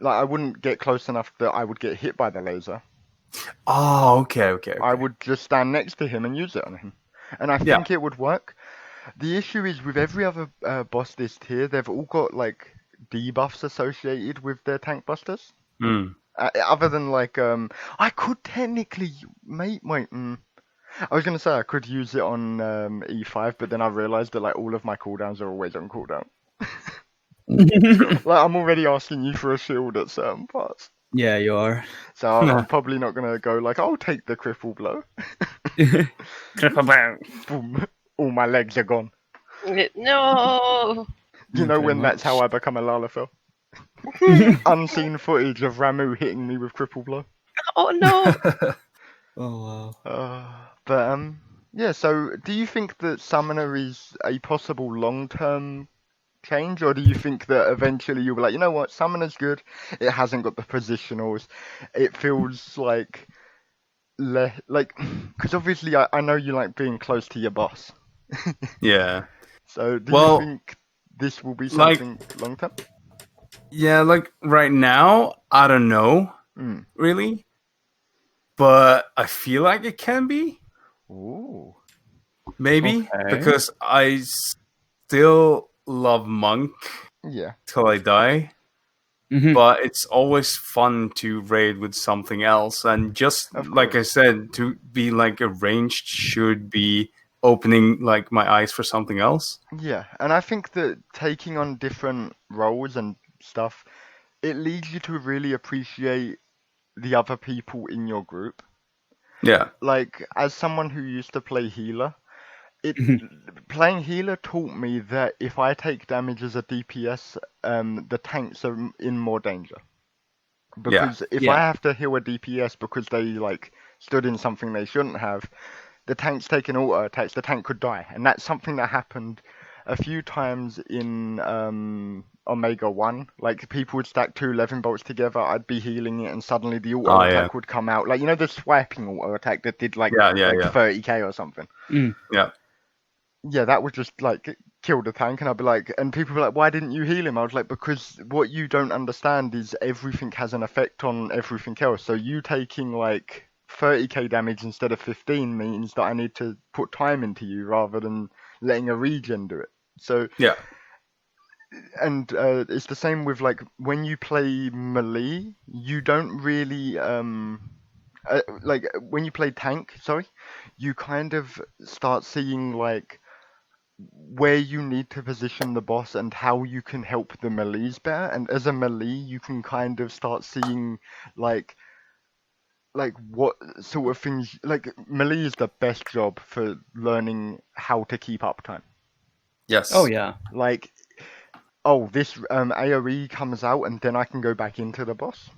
Like, I wouldn't get close enough that I would get hit by the laser. Oh, okay. I would just stand next to him and use it on him. And I think it would work. The issue is with every other boss this tier, they've all got like debuffs associated with their tank busters. Other than like, I could technically, wait. I was gonna say I could use it on E5, but then I realized that like all of my cooldowns are always on cooldown. Like I'm already asking you for a shield at certain parts. Yeah, you are. So I'm probably not gonna go like, I'll take the cripple blow. Boom. All my legs are gone. No. You know when that's how I become a Lalafell? Unseen footage of Ramu hitting me with cripple blow. Oh no. Oh wow. But yeah. So do you think that Summoner is a possible long-term change, or do you think that eventually you'll be like, you know what, Summoner's good. It hasn't got the positionals. It feels like because obviously I know you like being close to your boss. Yeah. So do you think this will be something long term? Yeah, like right now, I don't know, really. But I feel like it can be. Ooh. Maybe. Okay. Because I still love Monk Yeah. till I die. Mhm. But it's always fun to raid with something else. And just Of like I course. said, to be like a ranged should be opening like my eyes for something else. Yeah, and I think that taking on different roles and stuff, it leads you to really appreciate the other people in your group. Yeah. Like, as someone who used to play healer, playing healer taught me that if I take damage as a DPS, the tanks are in more danger. Because if I have to heal a DPS because they like stood in something they shouldn't have, the tank's taking auto attacks, the tank could die. And that's something that happened a few times in Omega 1. Like, people would stack 2 11 bolts together, I'd be healing it, and suddenly the auto attack would come out. Like, you know the swiping auto attack that did like 30k or something? Yeah. Yeah, that would just like kill the tank, and I'd be like, and people were like, why didn't you heal him? I was like, because what you don't understand is everything has an effect on everything else. So you taking like 30k damage instead of 15 means that I need to put time into you rather than letting a regen do it. So Yeah. and it's the same with like when you play melee, you don't really like when you play tank, you kind of start seeing like where you need to position the boss and how you can help the melees better. And as a melee, you can kind of start seeing like what sort of things, like melee is the best job for learning how to keep uptime. Yes. Oh yeah. Like, this AoE comes out and then I can go back into the boss.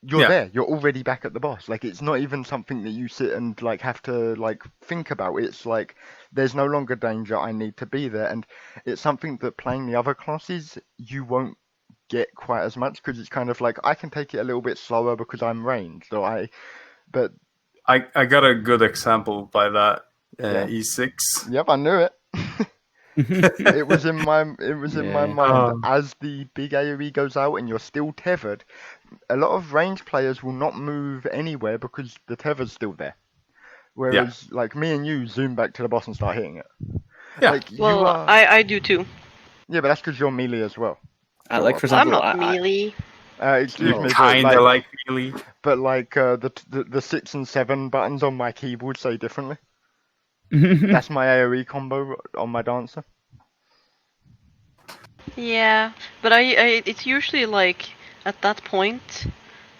You're there. You're already back at the boss. Like, it's not even something that you sit and like have to like think about. It's like there's no longer danger. I need to be there, and it's something that playing the other classes you won't get quite as much because it's kind of like I can take it a little bit slower because I'm ranged. But I got a good example by that. Yeah. E6. Yep, I knew it. It was in my mind. As the big AoE goes out and you're still tethered, a lot of ranged players will not move anywhere because the tether's still there. Whereas, like me and you, zoom back to the boss and start hitting it. Yeah. Like, Well, you are... I do too. Yeah, but that's because you're melee as well. Like for I'm example, not melee. Excuse me, Kinda like melee. but like the 6 and 7 buttons on my keyboard say differently. That's my AoE combo on my dancer. Yeah, but I it's usually like at that point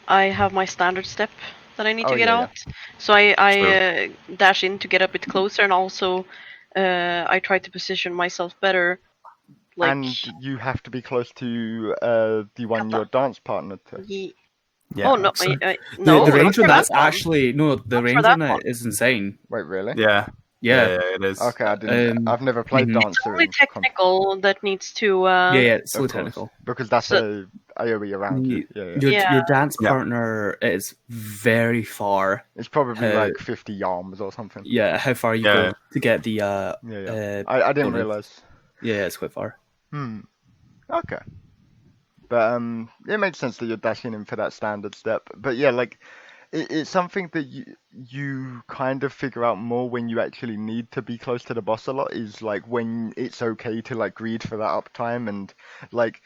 I have my standard step that I need to get out. So I dash in to get a bit closer, and also I try to position myself better. Like, and you have to be close to the one your dance partner to. Yeah. Oh no, So, no. the range not on for that's that one. actually no. The Not for range that on one. it is insane. Wait, really? yeah. Yeah. It is. Okay, I didn't. I've never played mhm. dancer. It's only technical that needs to. Yeah, it's so Of course, technical. because that's So- AoE around you. Your dance Yeah. partner is very far. It's probably How- like 50 yards or something. Yeah, how far you Yeah. go to get the I didn't bonus. realize. Yeah, it's quite far. Okay. But it makes sense that you're dashing in for that standard step. But yeah, like it's something that you kind of figure out more when you actually need to be close to the boss a lot. Is like when it's okay to like greed for that uptime, and like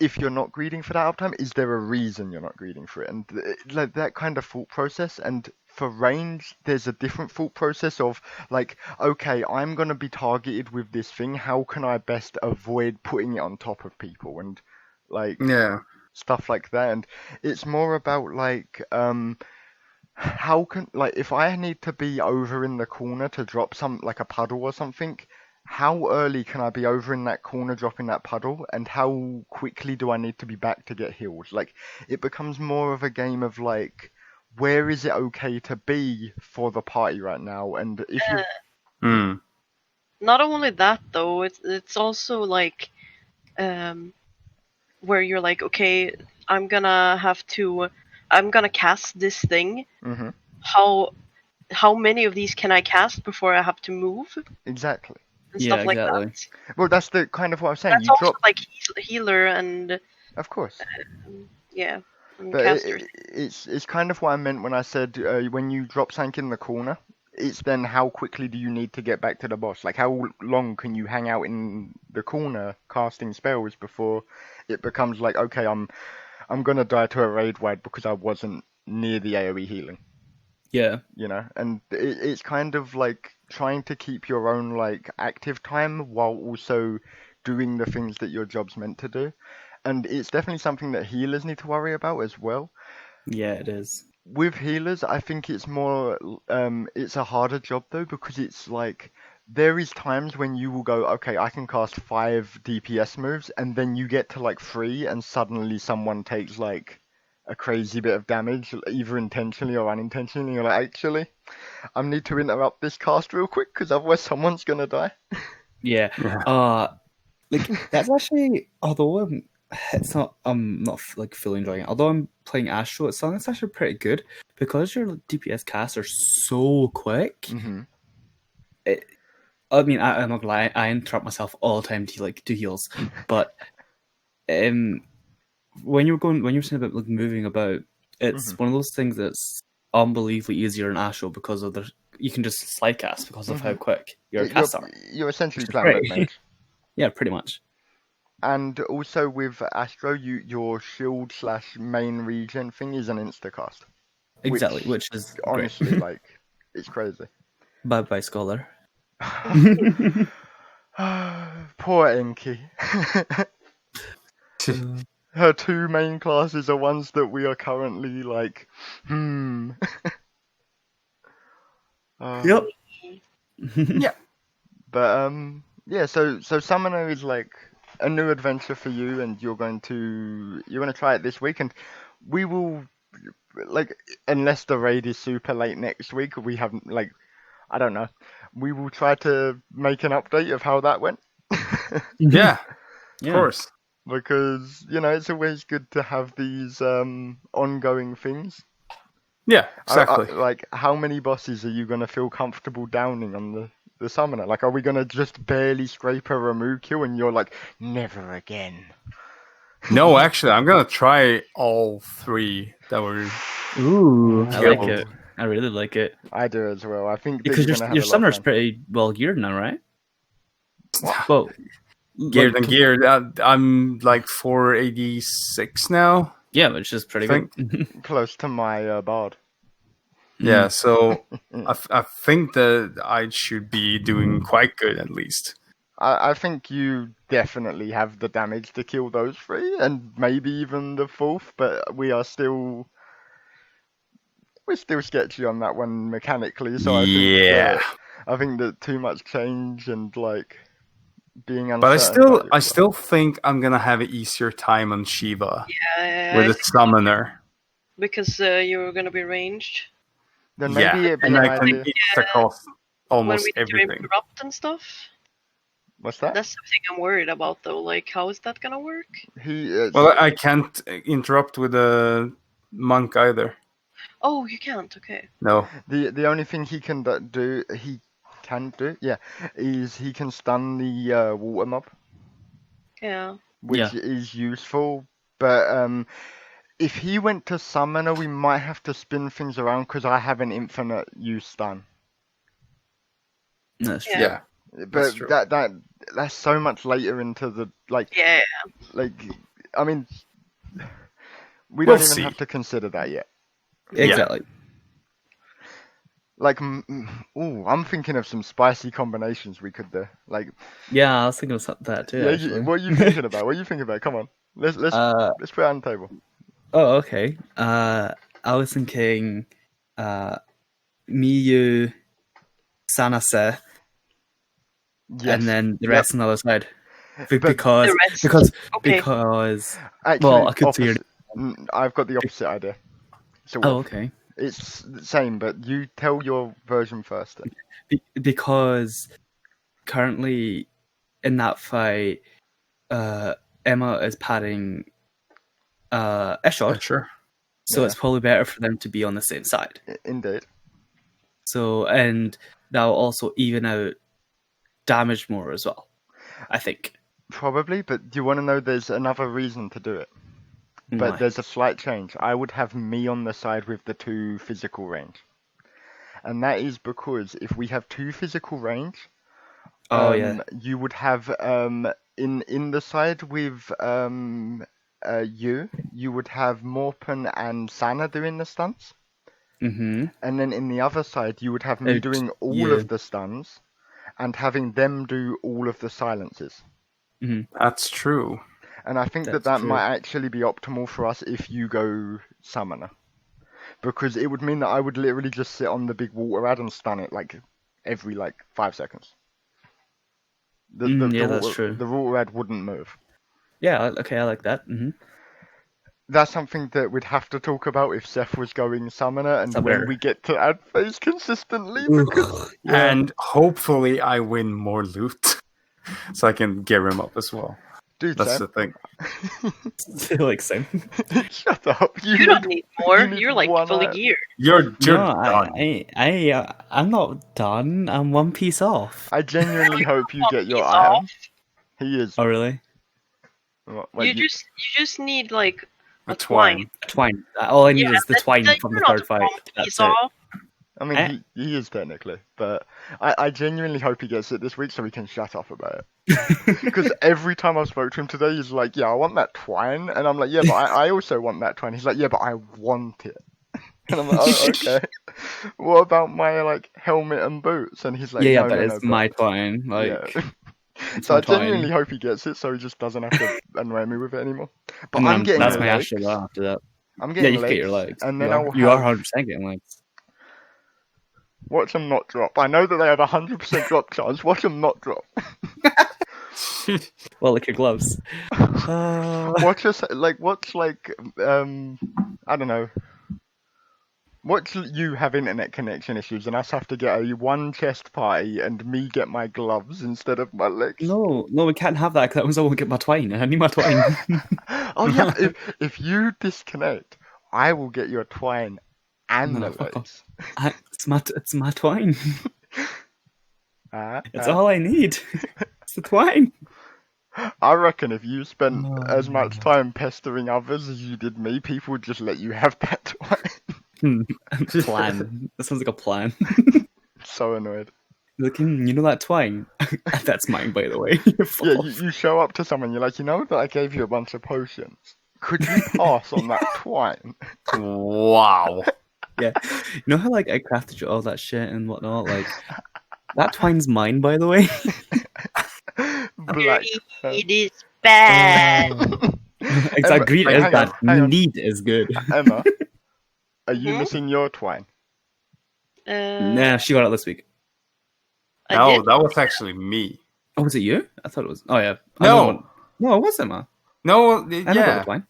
if you're not greeding for that uptime, is there a reason you're not greeding for it? And like that kind of thought process. And for range, there's a different thought process of like, okay, I'm gonna be targeted with this thing. How can I best avoid putting it on top of people? And like Yeah. stuff like that. And it's more about like how can like if I need to be over in the corner to drop some like a puddle or something, how early can I be over in that corner dropping that puddle, and how quickly do I need to be back to get healed? Like it becomes more of a game of like where is it okay to be for the party right now? And if you Not only that though, it's also like where you're like, okay, I'm gonna cast this thing. Mhm. How many of these can I cast before I have to move Exactly. and Yeah, stuff like exactly. that? Well, that's the kind of what I'm saying. That's You also drop, like healer and of course. yeah, and But casters. it's kind of what I meant when I said when you drop something in the corner, it's then how quickly do you need to get back to the boss? Like how long can you hang out in the corner casting spells before it becomes like, okay, I'm gonna die to a raid wide because I wasn't near the AoE healing, Yeah. you know? And it's kind of like trying to keep your own like active time while also doing the things that your job's meant to do. And it's definitely something that healers need to worry about as well. Yeah, it is. With healers, I think it's more, it's a harder job though, because it's like, there is times when you will go, okay, I can cast 5 DPS moves, and then you get to like 3, and suddenly someone takes like a crazy bit of damage, either intentionally or unintentionally. You're like, actually, I need to interrupt this cast real quick, because otherwise someone's gonna die. Yeah. Like that's actually, although it's not, I'm not like fully enjoying it. Although I'm playing Astro, it's actually pretty good because your DPS casts are so quick. Mm-hmm. I mean, I'm not gonna lie, I interrupt myself all the time to like do heals, but when you're saying about like moving about, it's one of those things that's unbelievably easier in Astro because of you can just slide cast because of how quick your casts are. You're essentially Which is playing great. red mage. Yeah, pretty much. And also with Astro, your shield / main regen thing is an instacast. Exactly, which is honestly great. like it's crazy. Bye bye, Scholar. Poor Enki. Her 2 main classes are ones that we are currently like, Yep. Yeah. But yeah, so Summoner is like a new adventure for you, and you're gonna try it this week, and we will like, unless the raid is super late next week, we haven't like, I don't know, we will try to make an update of how that went. Yeah. Of course. Because it's always good to have these ongoing things. Yeah, exactly. Like, how many bosses are you gonna feel comfortable downing on the summoner? Like, are we gonna just barely scrape a remove kill, and you're like, never again? No, actually, I'm gonna try all 3 that were. Ooh, I killed. like it. I really like it. I do as well. I think Because your summoner's fun. pretty well geared now, right? What? Well, Geared and geared. I'm like 486 now. Yeah, which is pretty good. Close to my bard. Yeah, so I think that I should be doing quite good at least. I think you definitely have the damage to kill those 3, and maybe even the 4th, but we're still sketchy on that one mechanically. So I think that too much change and like being uncertain. But I still think I'm gonna have an easier time on Shiva with a summoner because you're gonna be ranged. Then maybe and I can insta-cast almost when we everything. interrupt and stuff. What's that? That's something I'm worried about, though. Like, how is that gonna work? Well, I can't interrupt with a monk either. Oh, you can't. Okay. No. the only thing he can do, is he can stun the water mob, Yeah. which is useful. But if he went to summoner, we might have to spin things around because I have an infinite use stun. That's true. Yeah. But true. that's so much later into the Yeah. I mean, we We'll don't even see. have to consider that yet. Exactly. Like, I'm thinking of some spicy combinations we could do. Like, Yeah, I was thinking of that too. yeah, Actually. what are you thinking about? What are you thinking about? Come on, let's put it on the table. Oh, okay. I was thinking, Miyu, Sanase, Yes. and then the Yep. rest on the other side. But Because The rest. Okay. actually, well, I could see your... I've got the opposite idea. So Oh, okay. it's the same, but you tell your version first. Then. Because currently in that fight, Emma is padding Eshod, Sure. so Yeah. it's probably better for them to be on the same side. Indeed. So, and that will also even out damage more as well, I think. Probably, but do you want to know there's another reason to do it? But Why? there's a slight change. I would have me on the side with the 2 physical range. And that is because if we have 2 physical range, you would have in the side with you would have Morpen and Sana doing the stunts. Mm-hmm. And then in the other side you would have me doing all of the stuns and having them do all of the silences. Mm-hmm. That's true. And I think That's that true. might actually be optimal for us if you go summoner. Because it would mean that I would literally just sit on the big water rad and stun it every 5 seconds. That's true. The water rad wouldn't move. Yeah, okay, I like that. Mm-hmm. That's something that we'd have to talk about if Seth was going summoner and Summoner. when we get to add phase consistently. And hopefully I win more loot. So I can gear him up as well. Dude, That's Sam. the thing. Like same. Shut up. You don't need more. you need You're like one fully eye. geared. You're No, done. I'm not done. I'm one piece off. I genuinely hope you get your He's iron. off. He is. Oh, really? Wait, You just need like A a twine. Twine. All I need Yeah, is the twine from the third fight. That's He's it. off. I mean, he is technically, but I genuinely hope he gets it this week so we can shut up about it. Because every time I've spoke to him today, he's like, yeah, I want that twine. And I'm like, yeah, but I also want that twine. He's like, yeah, but I want it. And I'm like, oh, okay. What about my, helmet and boots? And he's like, Yeah, no, but no, it's no, my twine. yeah. It's So my I genuinely twine. hope he gets it so he just doesn't have to annoy me with it anymore. But And I'm then getting that's your my legs. actual after that. I'm Yeah, getting you legs, get your legs. and then You are 100% getting legs. Watch them not drop. I know that they have a 100% drop chance. Watch them not drop. Well, like your gloves. Watch us, I don't know. Watch you have internet connection issues and us have to get a 1 chest party and me get my gloves instead of my legs. No, we can't have that because that means I won't get my twine. I need my twine. Oh yeah, if you disconnect, I will get your twine and No, the fuck legs. It's my twine. Ah, It's all I need. It's the twine. I reckon if you spent as much time pestering others as you did me, people would just let you have that twine. Plan. That sounds like a plan. So annoyed. Like, you know that twine? That's mine, by the way. Yeah, you show up to someone, you're like, you know that I gave you a bunch of potions. Could you pass on that twine? Wow. Yeah. You know how I crafted you all that shit and whatnot? That twine's mine, by the way. Black. It is bad. Exactly. Greed is hang bad. on. Need is good. Emma, are you Hmm? missing your twine? Nah, she got it this week. I No, did. that was actually me. Oh, was it you? I thought it was. Oh, yeah. No. No, it wasn't, man. No, Emma got the yeah. twine.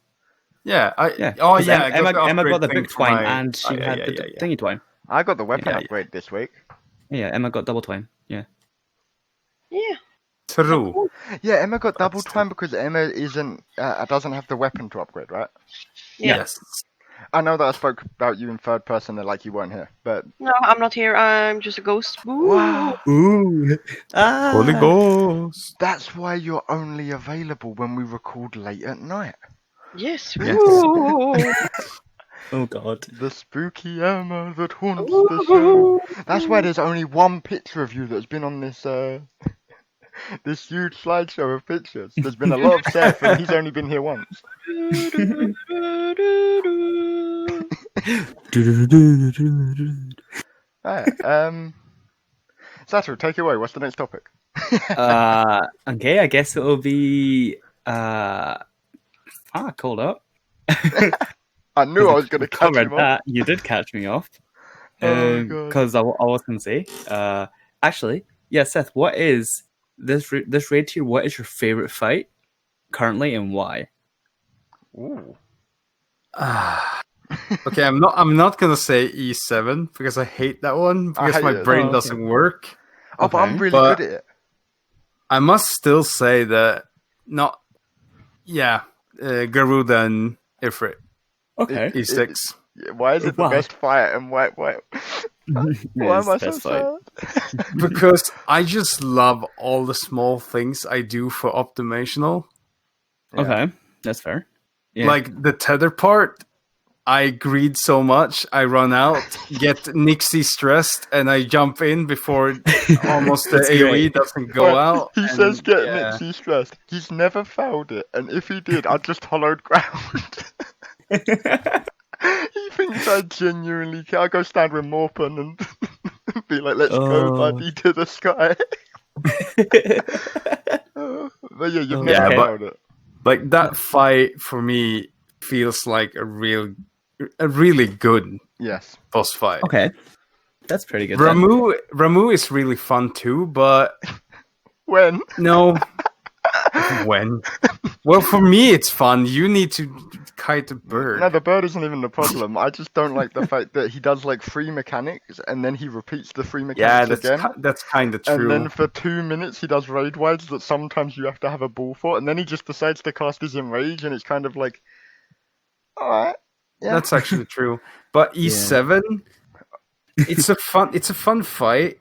Yeah. Yeah. Oh, 'Cause yeah. Emma got the upgrade big thing for twine my- and she Oh, had yeah, the yeah, yeah. thingy twine. I got the weapon Yeah. upgrade this week. Yeah, Emma got double twine. Yeah. Yeah. True. Yeah, Emma got double That's time because Emma doesn't have the weapon to upgrade, right? Yeah. Yes. I know that I spoke about you in third person and like you weren't here, but No, I'm not here. I'm just a ghost. Ooh. wow, Ooh. Holy Ghost. that's why you're only available when we record late at night. Yes. Yes. Ooh. Oh god. The spooky Emma that haunts the show. That's why there's only one picture of you that's been on this this huge slideshow of pictures. There's been a lot of Seth, and he's only been here once. Alright, Saturo, take it away. What's the next topic? Okay, I guess it'll be called up. I knew I was going to catch covered him off. that. You did catch me off. Oh, God. Because I was going to say, actually, yeah, Seth, what is this raid tier? What is your favorite fight currently, and why? Ooh. Okay, I'm not gonna say E7 because I hate that one I because hate my it. brain Oh, okay. doesn't work. Oh, but I'm Okay. really But- good at it. I must still say that Garuda and Ifrit Okay. E6. Why is it the Why? best fight and why It am is I the so best fight. sad? Because I just love all the small things I do for optimational. Yeah. Okay, that's fair. Yeah. Like the tether part, I greed so much, I run out, get Nixie stressed, and I jump in before almost the It's AoE great. doesing go Well, out. He and says get yeah. Nixie stressed. He's never fouled it, and if he did, I'd just hollowed ground. He thinks I genuinely care. I go stand with Morpin and be like, let's go, Oh. buddy, to the sky. But yeah, you've Oh, never okay. fouled it. Like that fight for me feels like a really good Yes. boss fight. Okay, that's pretty good. then. Ramu is really fun too, but When? no. When? Well, for me it's fun. You need to kite a bird. No, the bird isn't even the problem. I just don't like the fact that he does like 3 mechanics and then he repeats the 3 Yeah, mechanics again. that's kind of true. And then for 2 minutes he does raid wides that sometimes you have to have a ball for, and then he just decides to cast his enrage, and it's kind of like, alright. Yeah. That's actually true. But E7, it's a fun fight,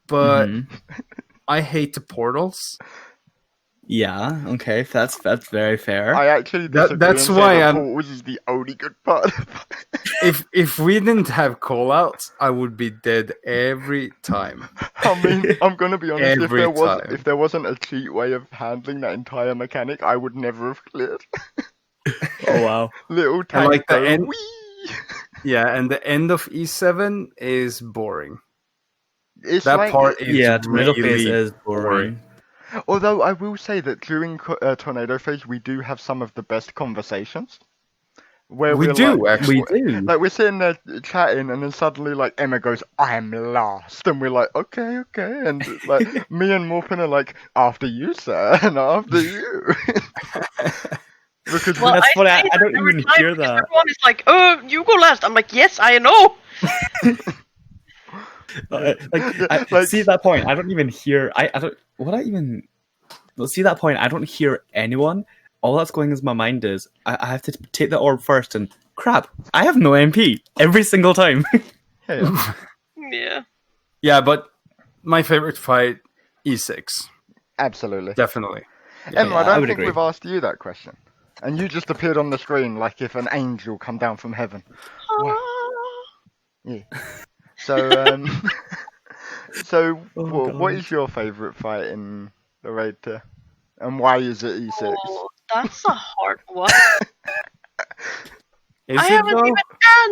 but Mhm. I hate the portals. Yeah. Okay, that's very fair. I actually disagree. that's and say why that I'm- Portals is the only good part. If we didn't have callouts, I would be dead every time. I mean, I'm gonna be honest. Every time. If there wasn't a cheat way of handling that entire mechanic, I would never have cleared. Oh wow. Little tank like the go, end- whee! Yeah, and the end of E7 is boring. It's That like, part is Yeah, tornado really phase is boring. although I will say that during tornado phase, we do have some of the best conversations. Where We we're do, like, actually. We do. Like we're sitting there chatting, and then suddenly like Emma goes, "I'm last," and we're like, "Okay, okay," and like me and Morpin are like, "After you, sir," and after you. Because Well, That's funny, I say don't that every even time hear because that. Everyone is like, "Oh, you go last." I'm like, "Yes, I know." See that point. I don't even hear. I don't. What I even. Well, see that point. I don't hear anyone. All that's going in my mind is I have to take the orb first, and crap, I have no MP every single time. yeah, Yeah. Yeah, but my favorite fight, E6. absolutely. Definitely. Emma, I I don't would think agree. we've asked you that question, and you just appeared on the screen like if an angel come down from heaven. Yeah. So, so Oh, what God. is your favourite fight in the raid tier, and why is it E6? Oh, that's a hard one. Is I it haven't though? even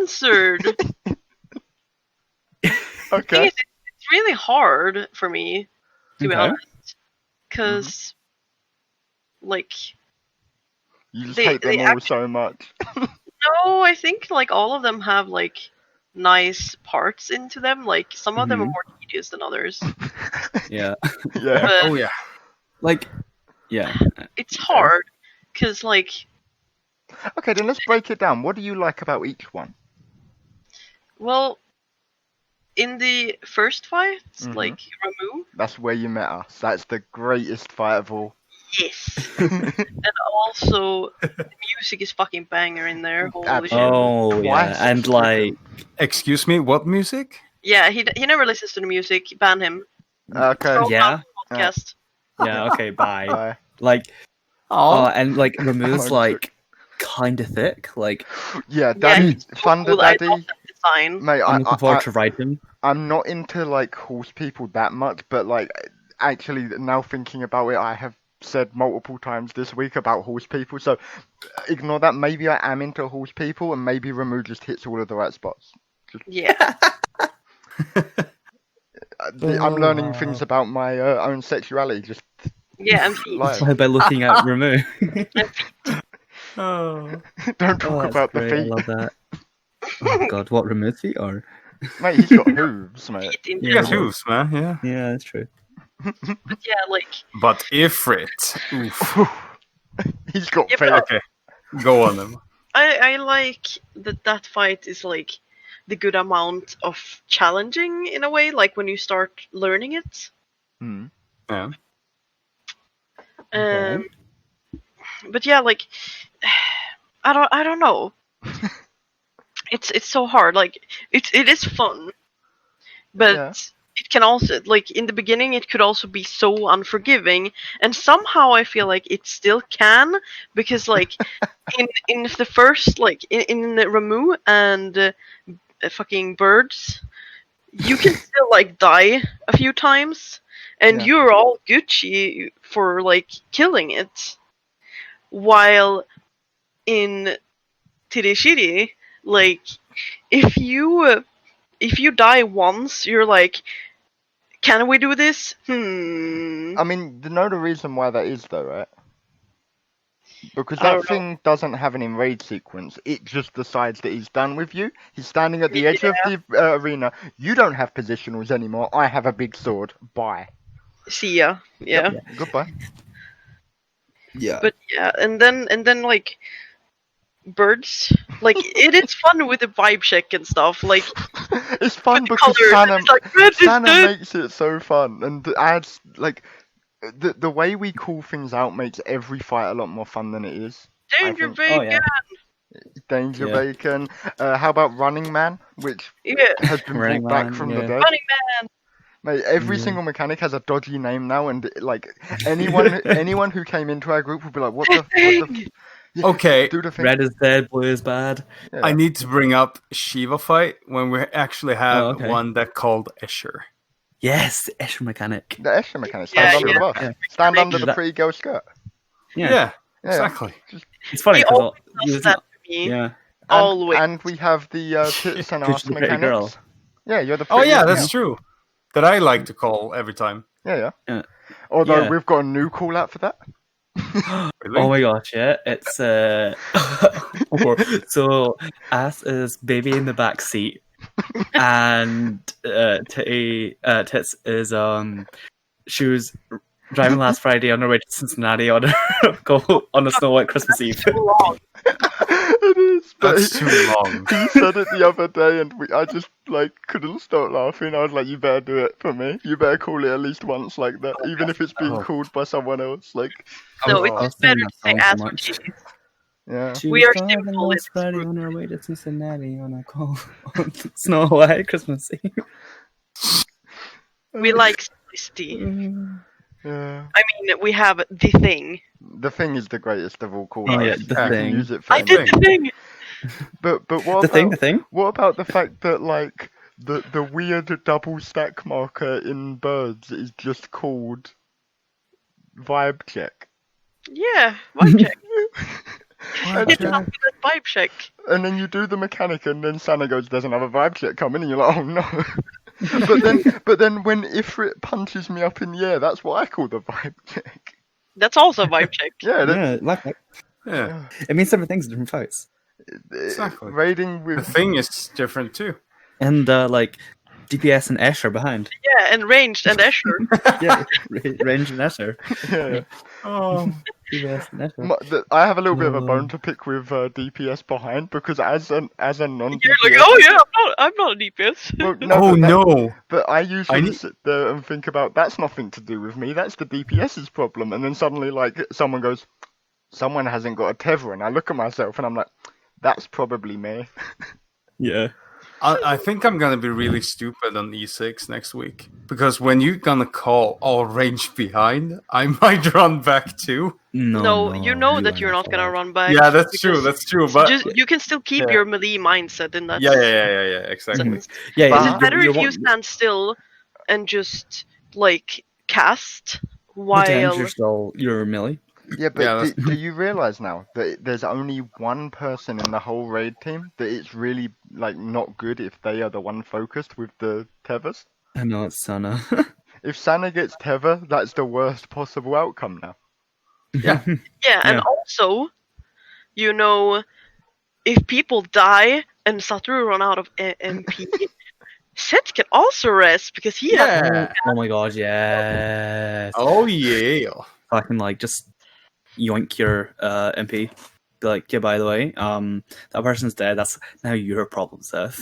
answered. The thing Okay. is, it's really hard for me, to be Okay. honest, because like You just they- hate them they all so much. no, I think like all of them have like nice parts into them. Like some of them are Mhm. more tedious than others. Yeah. Yeah. But Oh yeah. Like. Yeah. it's hard because like Okay, then let's break it down. What do you like about each one? well, in the first fight, Mhm. like Ramu. That's where you met us. That's the greatest fight of all. Yes. And also, the music is fucking banger in there. Holy shit. Oh Twice yeah, and it's like Excuse me, what music? Yeah, he never listens to the music. Ban him. Okay. Throw him yeah, out of the podcast. yeah. Okay, bye. Bye. Like Oh, and like Ramu's I'm like kind of thick. Like Yeah, Yeah, Daddy, he's so Thunder cool. I love Daddy, that design. mate. I'm looking forward to ride him. I'm not into like horse people that much, but like actually now thinking about it, I have said multiple times this week about horse people. So ignore that. Maybe I am into horse people, and maybe Ramu just hits all of the right spots. Yeah. I'm learning wow. things about my own sexuality. Just Yeah, and feet. like, By looking at Ramu. oh. don't talk Oh, that's about great. the I feet, love that. Oh god, what Ramu's feet are? mate. He's got hooves, mate. Feet in You Yeah. got hooves, man. Yeah. Yeah, that's true. But yeah, like, But Ifrit. Oof. He's got Yeah, feet. but- Okay, go on then. I like that fight is like the good amount of challenging in a way, like when you start learning it. Hmm. Yeah. Um, but yeah, like I don't know. It's so hard. Like it is fun, but Yeah. it can also, like, in the beginning it could also be so unforgiving, and somehow I feel like it still can, because like in the first, like in the Ramu and fucking birds, you can still like die a few times, and Yeah. you're all Gucci for like killing it, while in Tirishiri, like if you die once, you're like, can we do this? I mean, you know the reason why that is, though, right? Because I that don't know. thing doesn't have an enrage sequence. It just decides that he's done with you. He's standing at the edge of the arena. You don't have positionals anymore. I have a big sword. Bye. See ya. Yeah. Yep. Goodbye. Yeah. But yeah, and then like birds, like it is fun with the vibe check and stuff. Like It's fun with the because colors, Sana, it's like red is Sana dead. makes it so fun and adds like the way we call things out makes every fight a lot more fun than it is. Danger think- bacon. Oh yeah. Danger Yeah. Bacon. How about Running Man, which Yeah. has been Running brought back Man, from yeah. the dead? Running Man. Mate, every Yeah. single mechanic has a dodgy name now, and like anyone who came into our group would be like, "What the yeah, Okay, do the thing." Red is dead, blue is bad. Yeah. I need to bring up Shiva fight when we actually have Oh, okay. one that called Escher. Yes, the Escher mechanic. The Escher mechanic. Stand Yeah, under the yeah. bus. Yeah. Stand under the That- pretty girl skirt. Yeah. Yeah, exactly. It's funny He because always does that to me. yeah. Always. And we have the tits and Who's ass the pretty mechanics. girl? Yeah, you're the Oh yeah, prettiest that's true. That I like to call every time. Yeah. Yeah. Although Yeah. we've got a new call out for that. Really? Oh my gosh, yeah. It's so ass is baby in the back seat, and tits is she was driving last Friday on her way to Cincinnati on a Snow White Christmas Eve. So long. It is. But That's too long. He said it the other day, and I just like couldn't stop laughing. I was like, "You better do it for me. You better call it at least once like that, even if it's being Oh. called by someone else." Like, No, oh, it's was better singing to say that song ass so or much. titties. yeah. She We was are driving simple in last this Friday group. on her way to Cincinnati on a call on Snow White Christmas Eve. We like simplicity. Yeah. I mean, we have the thing. The thing is the greatest of all call Oh, outs. yeah, You the can thing. use it for I did the thing. But what The about thing. what about the fact that like the weird double stack marker in birds is just called vibe check? Yeah, vibe check. and, It's not that vibe check. and then you do the mechanic, and then Santa goes, "There's another vibe check coming," and you're like, "Oh no!" but then when Ifrit punches me up in the air, that's what I call the vibe check. That's also vibe check. Yeah, Yeah, like Yeah, it means different things in different fights. exactly. Raiding The with thing is different too. And like DPS and Escher behind. Yeah, and ranged and Escher. Yeah, range and Escher. Yeah. Oh, DPS and Escher. I have a little bit of a No. bone to pick with DPS behind because as a non-DPS, You're like, oh yeah, I'm not a DPS. well, no, oh but that- no! But I usually need- sit there and think about that's nothing to do with me. That's the DPS's problem. And then suddenly, like, someone goes, someone hasn't got a tether, and I look at myself and I'm like, that's probably me. Yeah. I think I'm gonna be really stupid on E6 next week because when you're gonna call all range behind, I might run back too. No, you know that are you're not gonna run back. Yeah, that's true. because That's true. But you can still keep Yeah. your melee mindset in that yeah, exactly. sentence. Yeah, But- It's you- better if you want- stand still and just like cast the while. damage still your melee. Yeah, but Yeah, that's- do you realize now that there's only one person in the whole raid team that it's really like not good if they are the one focused with the tethers? I know it's Sana. If Sana gets tether, that's the worst possible outcome now. Yeah. Yeah, and Yeah. also, you know, if people die and Saturo run out of MP, Seth can also rest because he has. Yeah. Oh my god, yes. Oh yeah. Fucking like just yoink your MP. Be like, yeah, by the way, that person's dead. That's now your problem, Seth.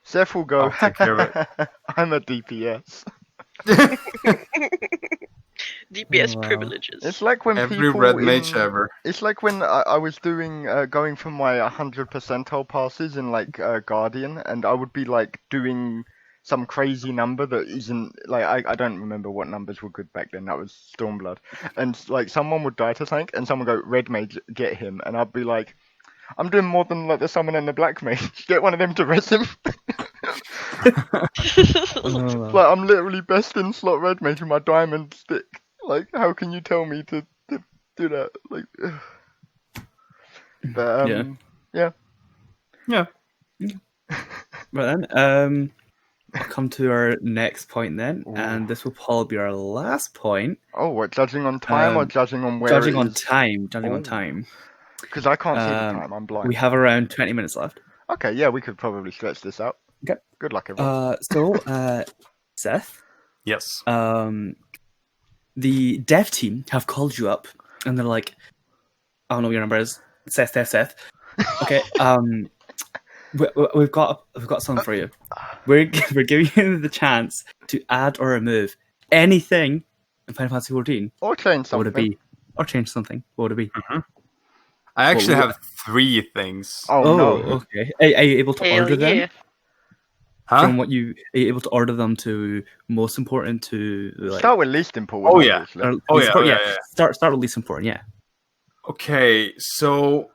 Seth will go, I'll take care of I'm a DPS. DPS Oh, wow. privileges. It's like when Every people red mage in- ever. It's like when I was doing going for my 100 percentile passes in like Guardian, and I would be like doing some crazy number that isn't like I don't remember what numbers were good back then. That was Stormblood, and like someone would die to tank, and someone go red mage get him, and I'd be like, I'm doing more than like the summon and the black mage. Get one of them to res him. Oh, wow. Like I'm literally best in slot red mage with my diamond stick. Like how can you tell me to do that? Like, but Yeah. Yeah. Right then, I'll come to our next point then, Ooh. and this will probably be our last point. oh, what judging on time or Um, judging on where? Judging it on is? time, judging on Oh. time. Because I can't see the Um, time. I'm blind. We have around 20 minutes left. Okay, yeah, we could probably stretch this out. Okay. Good luck, everyone. Seth, Yes. the dev team have called you up, and they're like, I don't know what your number is. Seth. Okay, we've got something for you. We're giving you the chance to add or remove anything in Final Fantasy 14. Or change What would something. it be? Or change something. What would it be? I actually Well, have 3 things. Oh, no. okay. Are you able to Hell order them? yeah. Huh? From what are you able to order them to most important to like? Start with least important. Oh, yeah. obviously. or Oh, least yeah, important, yeah. Start with least important. Yeah. Okay, so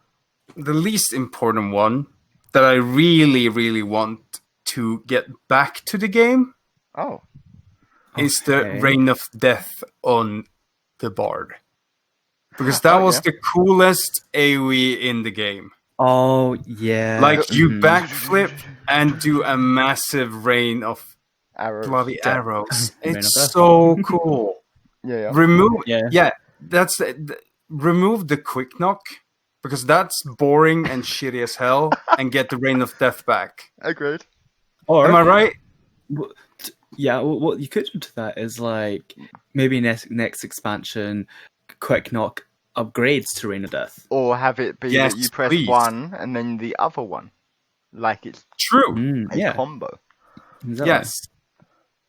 the least important one that I really, really want to get back to the game Oh. is the Okay. Reign of Death on the Bard. Because that Oh, was yeah. the coolest AoE in the game. Oh yeah. Like, you Mhm. backflip and do a massive rain of Arrows. bloody arrows. Rain of It's Death. so cool. Yeah. Remove, Yeah. that's remove the quick knock because that's boring and shitty as hell, and get the Reign of Death back. Agreed. Or Am I right? yeah, what you could do to that is like maybe next expansion, quick knock upgrades to Reign of Death. Or have it be Yes, that you press please. one and then the other one. Like it's True. a Yeah. combo. Exactly. Yes.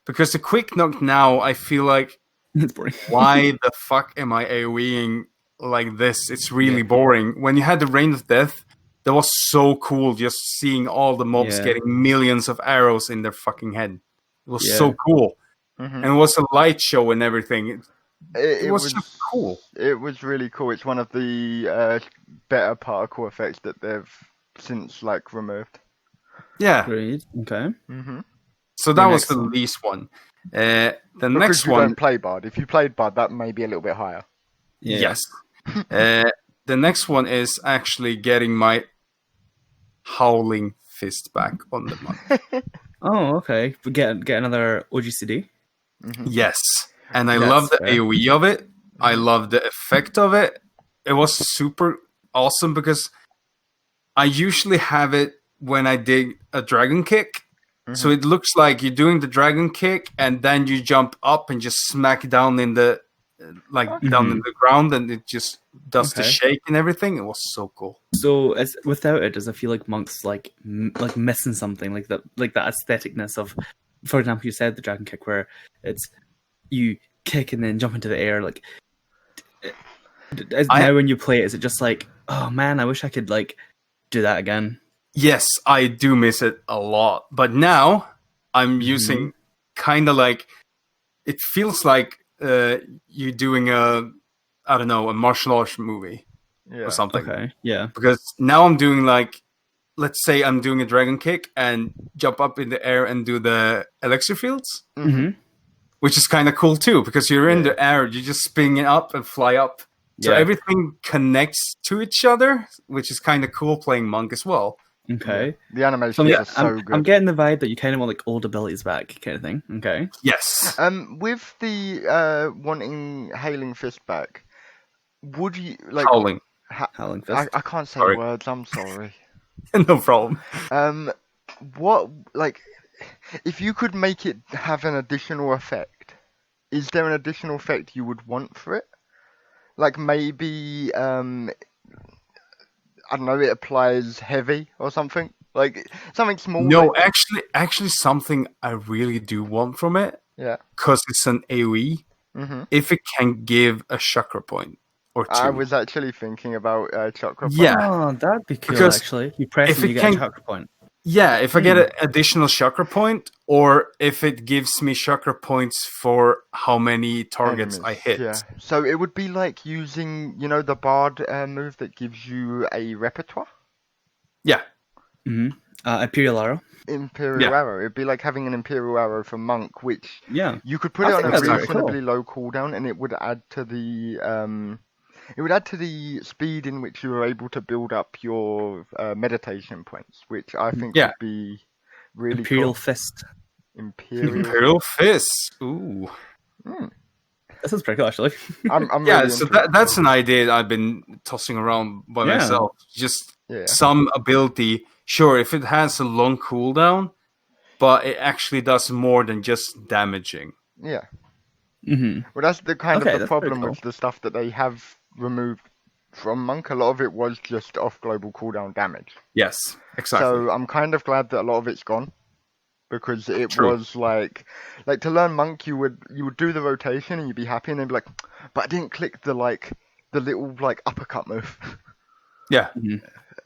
Because the quick knock now, I feel like, It's boring. why the fuck am I AoEing like this? It's really boring. When you had the Reign of Death, that was so cool just seeing all the mobs Yeah. getting millions of arrows in their fucking head. It was Yeah. so cool. Mhm. And it was a light show and everything. It was just cool. It was really cool. It's one of the better particle effects that they've since like removed. Yeah. Great. Okay. Mm-hmm. So that The was next the one. least one. The Because next you one, don't play Bard. If you played Bard, that may be a little bit higher. Yeah. yes. The next one is actually getting my Howling Fist back on the month. Oh, okay. We get another OGCD. Mm-hmm. Yes. And I That's love the fair. AoE of it. I love the effect of it. It was super awesome because I usually have it when I dig a dragon kick, So it looks like you're doing the dragon kick, and then you jump up and just smack down in the down in the ground, and it just does the shake and everything. It was so cool. So without it, does it feel like Monk's like missing something, like that aestheticness of, for example, you said the dragon kick where it's you kick and then jump into the air. Like now when you play it, is it just like, oh man, I wish I could like do that again? Yes, I do miss it a lot, but now I'm using kind of like, it feels like you're doing a martial arts movie or something. Okay, yeah. Because now I'm doing like, let's say I'm doing a dragon kick and jump up in the air and do the elixir fields, which is kind of cool too, because you're in the air, you just spin it up and fly up. So everything connects to each other, which is kind of cool playing Monk as well. Okay. The animation is so good. I'm getting the vibe that you kind of want like old abilities back, kind of thing. Okay. Yes. With the wanting Howling Fist back, would you like Howling Fist? I can't say words. I'm sorry. No problem. What like if you could make it have an additional effect? Is there an additional effect you would want for it? Like maybe I don't know, it applies heavy or something? Like something small? No, actually something I really do want from it. Yeah. Because it's an AoE. If it can give a chakra point or two. I was actually thinking about chakra point. Yeah. Oh, that'd be cool, Because actually. You press and you get a chakra point. Yeah, if I get an additional chakra point, or if it gives me chakra points for how many targets I hit. Yeah. So it would be like using, the Bard move that gives you a repertoire? Yeah. Imperial Arrow. Imperial Arrow. It'd be like having an Imperial Arrow for Monk, which you could put it on a reasonably low cooldown, and it would add to the speed in which you were able to build up your meditation points, which I think would be really Imperial cool. Fist. Imperial Fist. Ooh. That sounds pretty cool, actually. I'm really so that's an idea I've been tossing around by myself. Just some ability. Sure, if it has a long cooldown, but it actually does more than just damaging. Yeah. Well, that's the kind of the problem cool. with the stuff that they have removed from Monk. A lot of it was just off global cooldown damage. Yes, exactly. So I'm kind of glad that a lot of it's gone, because it was like to learn Monk, you would do the rotation and you'd be happy, and then be like, but I didn't click the little uppercut move. Yeah.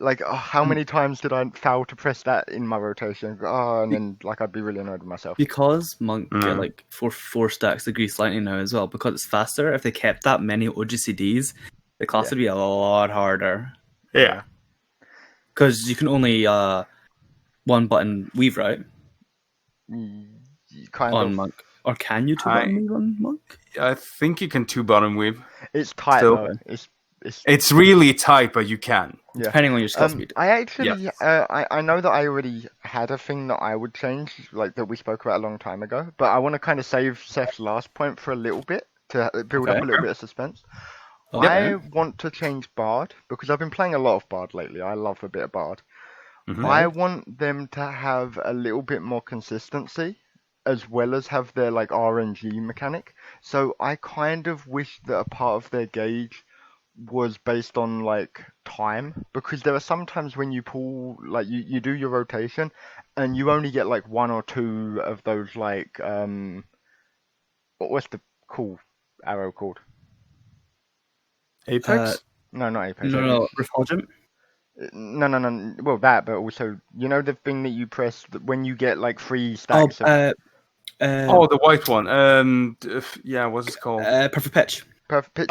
Like, how many times did I fail to press that in my rotation? And then I'd be really annoyed with myself. Because Monk get four stacks of Grease Lightning now as well, because it's faster. If they kept that many OGCDs, the class would be a lot harder. Yeah. Because you can only one button weave, right? Kind on of. Monk. Or can you two button weave on Monk? I think you can 2-button weave. It's tight though. It's really tight, but you can. Yeah. Depending on your skill speed. I actually, I know that I already had a thing that I would change, that we spoke about a long time ago, but I want to kind of save Seth's last point for a little bit to build up a little bit of suspense. I want to change Bard, because I've been playing a lot of Bard lately. I love a bit of Bard. I want them to have a little bit more consistency, as well as have their RNG mechanic. So I kind of wish that a part of their gauge was based on time, because there are some times when you pull you do your rotation and you only get one or two of those what's the cool arrow called? Apex? No, not Apex. No, Refulgent? No. Well, that, but also the thing that you press when you get 3 stacks the white one. What's it called? Perfect Pitch. Perfect, Pitch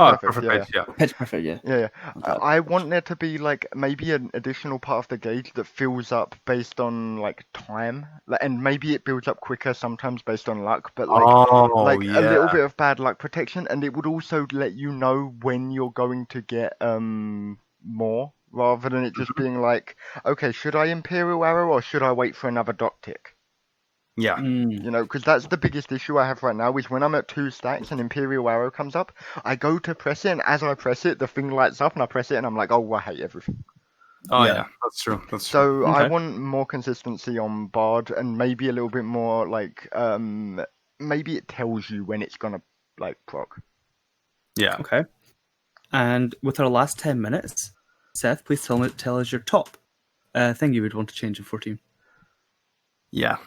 perfect, yeah. I want there to be maybe an additional part of the gauge that fills up based on time, and maybe it builds up quicker sometimes based on luck, but a little bit of bad luck protection, and it would also let you know when you're going to get more, rather than it just being okay, should I Imperial Arrow or should I wait for another dot tick? Yeah. Because that's the biggest issue I have right now, is when I'm at 2 stacks and Imperial Arrow comes up, I go to press it, and as I press it, the thing lights up, and I press it, and I'm like, oh, I hate everything. Oh Yeah. yeah, that's true. That's true. So I Okay. want more consistency on Bard, and maybe a little bit more like maybe it tells you when it's gonna like proc. Yeah. Okay. And with our last 10 minutes, Seth, please tell us your top thing you would want to change in 14. Yeah.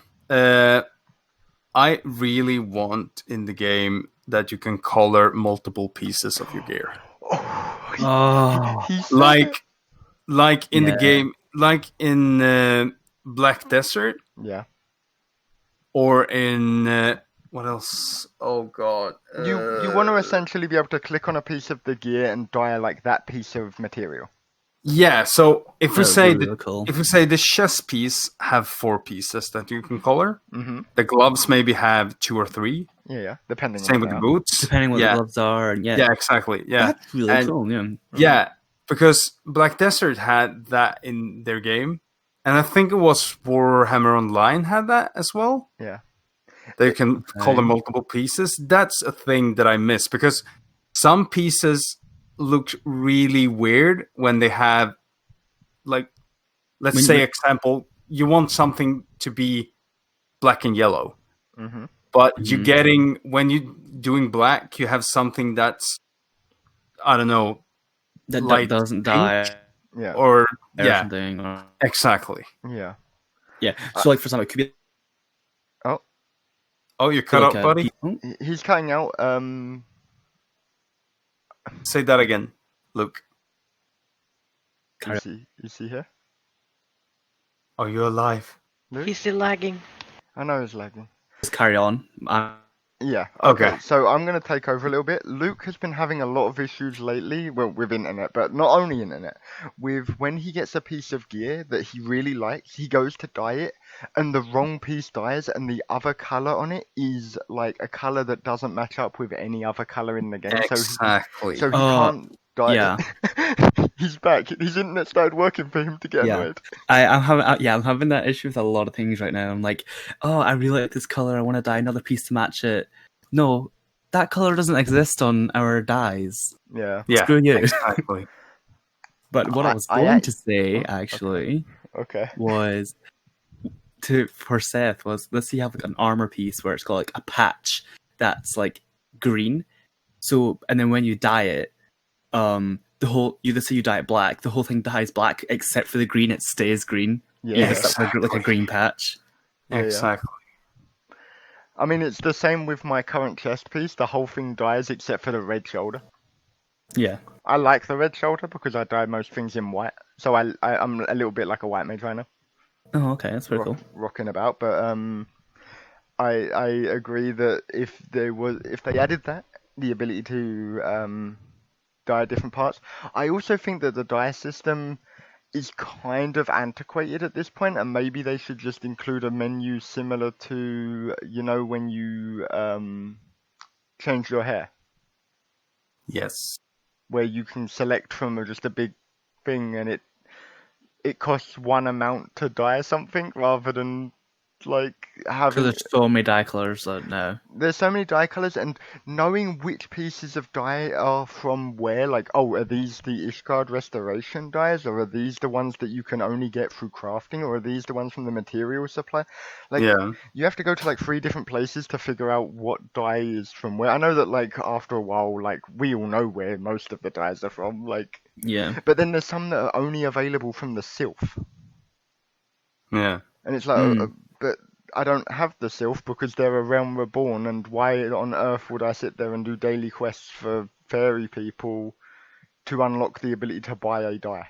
I really want in the game that you can color multiple pieces of your gear. Oh, Oh, he said it. Like in the Yeah. game, like in Black Desert, Yeah. or in what else? Oh god. You want to essentially be able to click on a piece of the gear and dye like that piece of material. Yeah, so if we that would say be really cool. if we say the chest piece have 4 pieces that you can color, Mm-hmm. the gloves maybe have 2 or 3. Yeah, depending Same on with what the they are. boots. Depending what the gloves are, and Yeah, exactly. Yeah. that's really And cool. Yeah. yeah, because Black Desert had that in their game, and I think it was Warhammer Online had that as well. Yeah. They can color Okay. multiple pieces. That's a thing that I miss because some pieces look really weird when they have, like, let's When- say, when- example, you want something to be black and yellow, Mm-hmm. but you're Mhm. getting, when you're doing black, you have something that's, I don't know, that light doesn't pink, die Yeah. or or yeah, something. Or, exactly. Yeah. yeah. So, like, for example, it could be Oh, you cut like out, a buddy? He's cutting out. Say that again, Luke. You see here? Are you alive? Luke? He's still lagging. I know he's lagging. Just carry on. Yeah. Okay. Okay. So I'm gonna take over a little bit. Luke has been having a lot of issues lately, well, with internet, but not only internet. With when he gets a piece of gear that he really likes, he goes to dye it, and the wrong piece dies, and the other color on it is like a color that doesn't match up with any other color in the game. Exactly. So he Oh, can't dye yeah. it. He's back. His internet started working for him to get Yeah. annoyed. I'm having that issue with a lot of things right now. I'm like, oh, I really like this color. I want to dye another piece to match it. No, that color doesn't exist on our dyes. Yeah. Yeah, Screw you. exactly. But what I was I going act- to say oh, actually Okay. was for Seth was, let's say you have like an armor piece where it's got like a patch that's like green. So, and then when you dye it, let's say you dye it black, the whole thing dyes black except for the green. It stays green. Yeah. You just have like a green patch. Yeah. Exactly. I mean, it's the same with my current chest piece. The whole thing dies except for the red shoulder. Yeah. I like the red shoulder because I dye most things in white. So I'm a little bit like a white mage right now, Oh, okay, that's pretty cool. rocking about. But I agree that if they added that, the ability to dye different parts. I also think that the dye system is kind of antiquated at this point, and maybe they should just include a menu similar to, you know, when you change your hair, Yes. where you can select from just a big thing, and it costs one amount to dye something rather than like Because having. there's so many dye colors that now. There's so many dye colors, and knowing which pieces of dye are from where, like, oh, are these the Ishgard restoration dyes, or are these the ones that you can only get through crafting, or are these the ones from the material supply? Like, Yeah. you have to go to like 3 different places to figure out what dye is from where. I know that like after a while, like we all know where most of the dyes are from, like, Yeah. but then there's some that are only available from the Sylph. Yeah. And it's like, but I don't have the Sylph because they're a realm reborn, and why on earth would I sit there and do daily quests for fairy people to unlock the ability to buy a dye?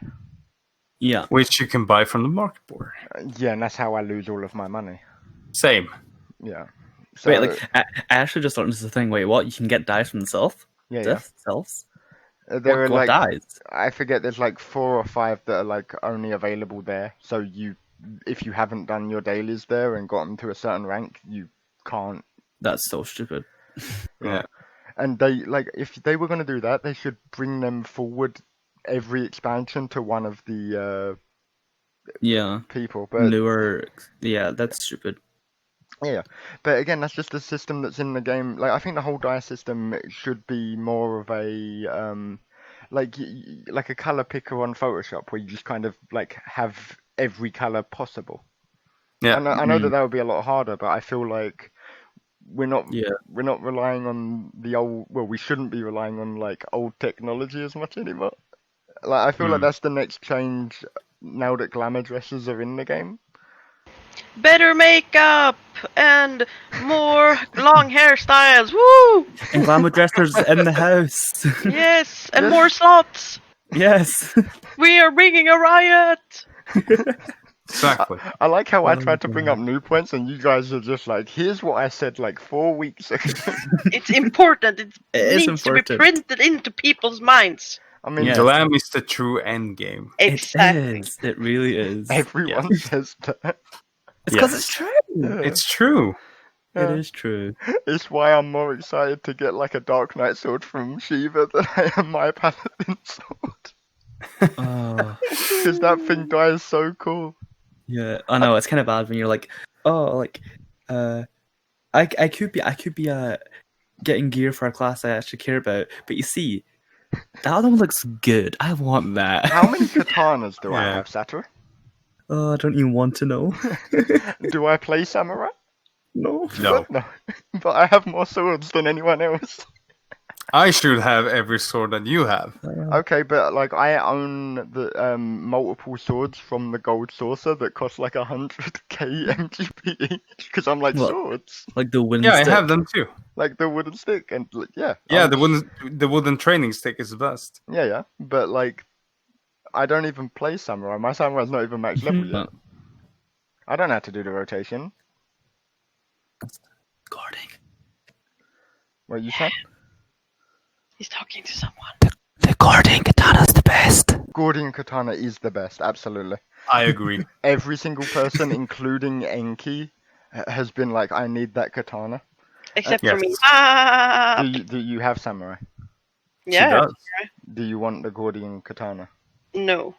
Yeah. Which you can buy from the market board. Yeah, and that's how I lose all of my money. Same. Yeah. So, Wait, like I actually just learned this is a thing. Wait, what? You can get dyes from the self? yeah. Selves? There are What like, dyes? I forget, there's like 4 or 5 that are like only available there. So if you haven't done your dailies there and gotten to a certain rank, you can't. That's so stupid. Yeah. And they, like, if they were going to do that, they should bring them forward every expansion to one of the Yeah. people. But Newer. Yeah, that's stupid. yeah, but again, that's just the system that's in the game. Like, I think the whole dye system should be more of a like a color picker on Photoshop where you just kind of like have every color possible. Yeah. I know that would be a lot harder, but I feel like we're not Yeah. relying on the old. Well, we shouldn't be relying on like old technology as much anymore. Like I feel like that's the next change now that glamour dresses are in the game. Better makeup and more long hairstyles. Woo! And glamour dressers in the house. Yes, and more slots. Yes. We are bringing a riot. Exactly. I like how I Oh, tried to bring up new points and you guys are just like, here's what I said like 4 weeks ago. It's important. It is needs to be important. printed into people's minds. I mean, Yes. Glam is the true end game. Exactly. It is. It really is. everyone says that. It's because Yes. it's true. It's true. It is true. It's why I'm more excited to get like a Dark Knight sword from Shiva than I am my Paladin sword. Oh, Because that thing dies so cool. yeah. I know it's kind of bad when you're like, oh, like, I could be getting gear for a class I actually care about, but you see, that other one looks good. I want that. How many katanas do I Yeah. have, Saturo? Oh, I don't even want to know. Do I play samurai? No. No. No. But I have more swords than anyone else. I should have every sword that you have. Okay, but like I own the multiple swords from the Gold Saucer that cost like 100k MGP each because I'm like What? swords, Like the wind Yeah, stick. I have them too. like the wooden stick and like, yeah. Yeah, I'm the wooden training stick is the best. Yeah, but like I don't even play samurai. My samurai's not even max level yet. I don't know how to do the rotation. Guarding. What you saying? He's talking to someone. The guarding katana's the best. Gordian katana is the best, absolutely. I agree. Every single person, including Enki, has been like, I need that katana. Except for me. Yes. Ah! Do you have samurai? Yeah. does. Do you want the Gordian katana? No.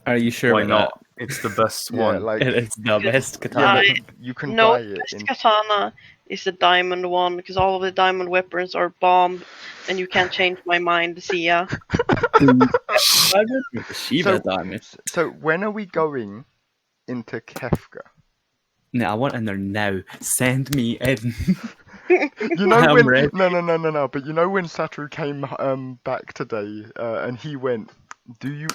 Are you sure Why about not? It's the best Yeah, one. like that? It is the best yeah, katana. but you can No, buy the it. best katana is the diamond one because all of the diamond weapons are bombed and you can't change my mind. See ya. Shiva diamond. So when are we going into Kefka? No, I want in there now. Send me in. You know I'm when ready. no, but you know when Saturo came back today and he went,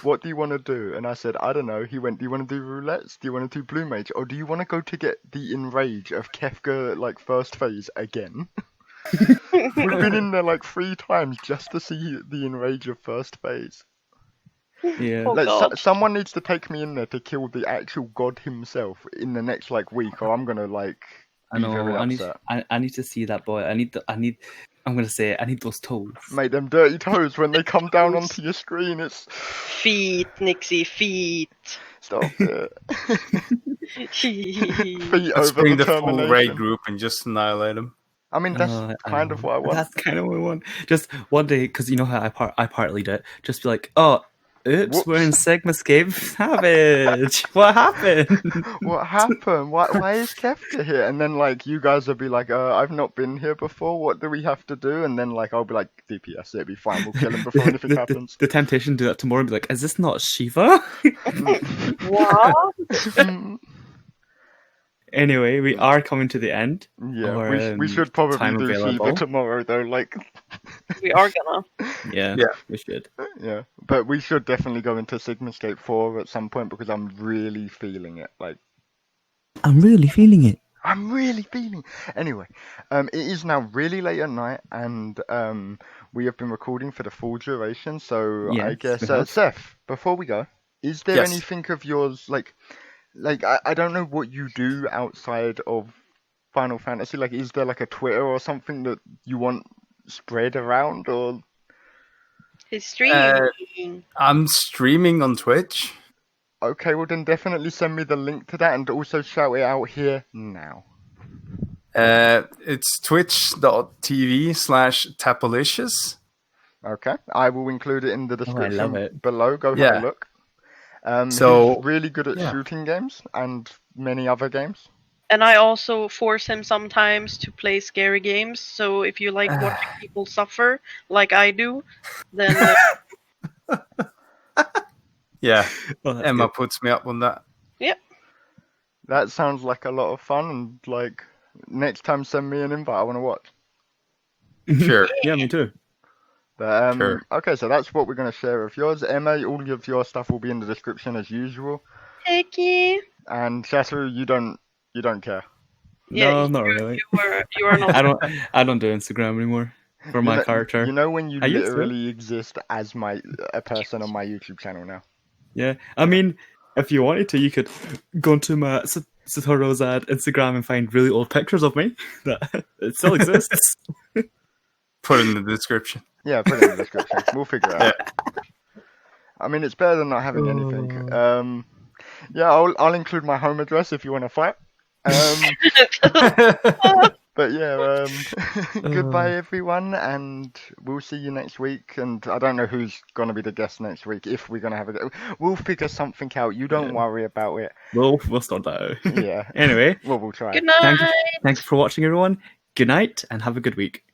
what do you want to do? And I said, I don't know. He went, do you want to do roulettes? Do you want to do blue mage? Or do you want to go to get the enrage of Kefka like first phase again? We've been in there like 3 times just to see the enrage of first phase. Yeah. Oh, Like God. someone needs to take me in there to kill the actual god himself in the next like week, or I'm gonna like I be very know. upset. I need to see that boy. I need. I'm gonna say it. I need those toes. Mate, them dirty toes when they come down onto your screen, it's Feet, Nixie, feet. stop it. Feet Let's over bring the the full raid termination. group and just annihilate them. I mean, that's I kind of know. what I want. That's kind of what I want. Just one day, because you know how I partly did. Just be like, oh, oops, we're in Whoops. Sigmascape Savage. What happened? What happened? Why is Kefka here? And then like you guys will be like, I've not been here before. What do we have to do? And then like I'll be like, DPS, it'll be fine. We'll kill him before anything happens. The temptation to do that tomorrow and be like, is this not Shiva? What? Mm, Anyway, we are coming to the end. yeah, Or, we should probably time do available. Shiva tomorrow though. Like, We are gonna. Yeah, Yeah. we should. yeah, but we should definitely go into Sigmascape 4 at some point because I'm really feeling it. Like. I'm really feeling it. I'm really feeling. Anyway, it is now really late at night, and we have been recording for the full duration. So I Yes, guess we have. Seth, before we go, is there Yes. anything of yours like I don't know what you do outside of Final Fantasy. Like, is there like a Twitter or something that you want spread around, or His streaming. I'm streaming on Twitch. okay, well then definitely send me the link to that, and also shout it out here now. It's twitch.tv/Tappolicious. Okay, I will include it in the I description love it. below. Go have Yeah. a look. So, he's really good at yeah. shooting games and many other games. And I also force him sometimes to play scary games. So if you like watching people suffer, like I do, then Yeah, Oh, that's Emma good. puts me up on that. That sounds like a lot of fun, and like next time send me an invite. I want to watch. Sure, Yeah, me too. But sure. okay, so that's what we're gonna share of yours. Emma, all of your stuff will be in the description as usual. Thank you. And Saturo, you don't care. Yeah, No, not really. you are not. I don't do Instagram anymore for You my know, character. you know when you I used to. literally exist as a person on my YouTube channel now. Yeah, I mean, if you wanted to, you could go into my Saturo's Instagram and find really old pictures of me. That it still exists. Put it in the description. Yeah, put it in the description. We'll figure it out. I mean, it's better than not having anything. Yeah, I'll include my home address if you want to fight. But yeah, goodbye everyone, and we'll see you next week. And I don't know who's gonna be the guest next week. If we're gonna have we'll figure something out. You don't worry about it. We'll sort that out. Yeah. Anyway, Well, we'll try. Good night. thank you for watching, everyone. Good night, and have a good week.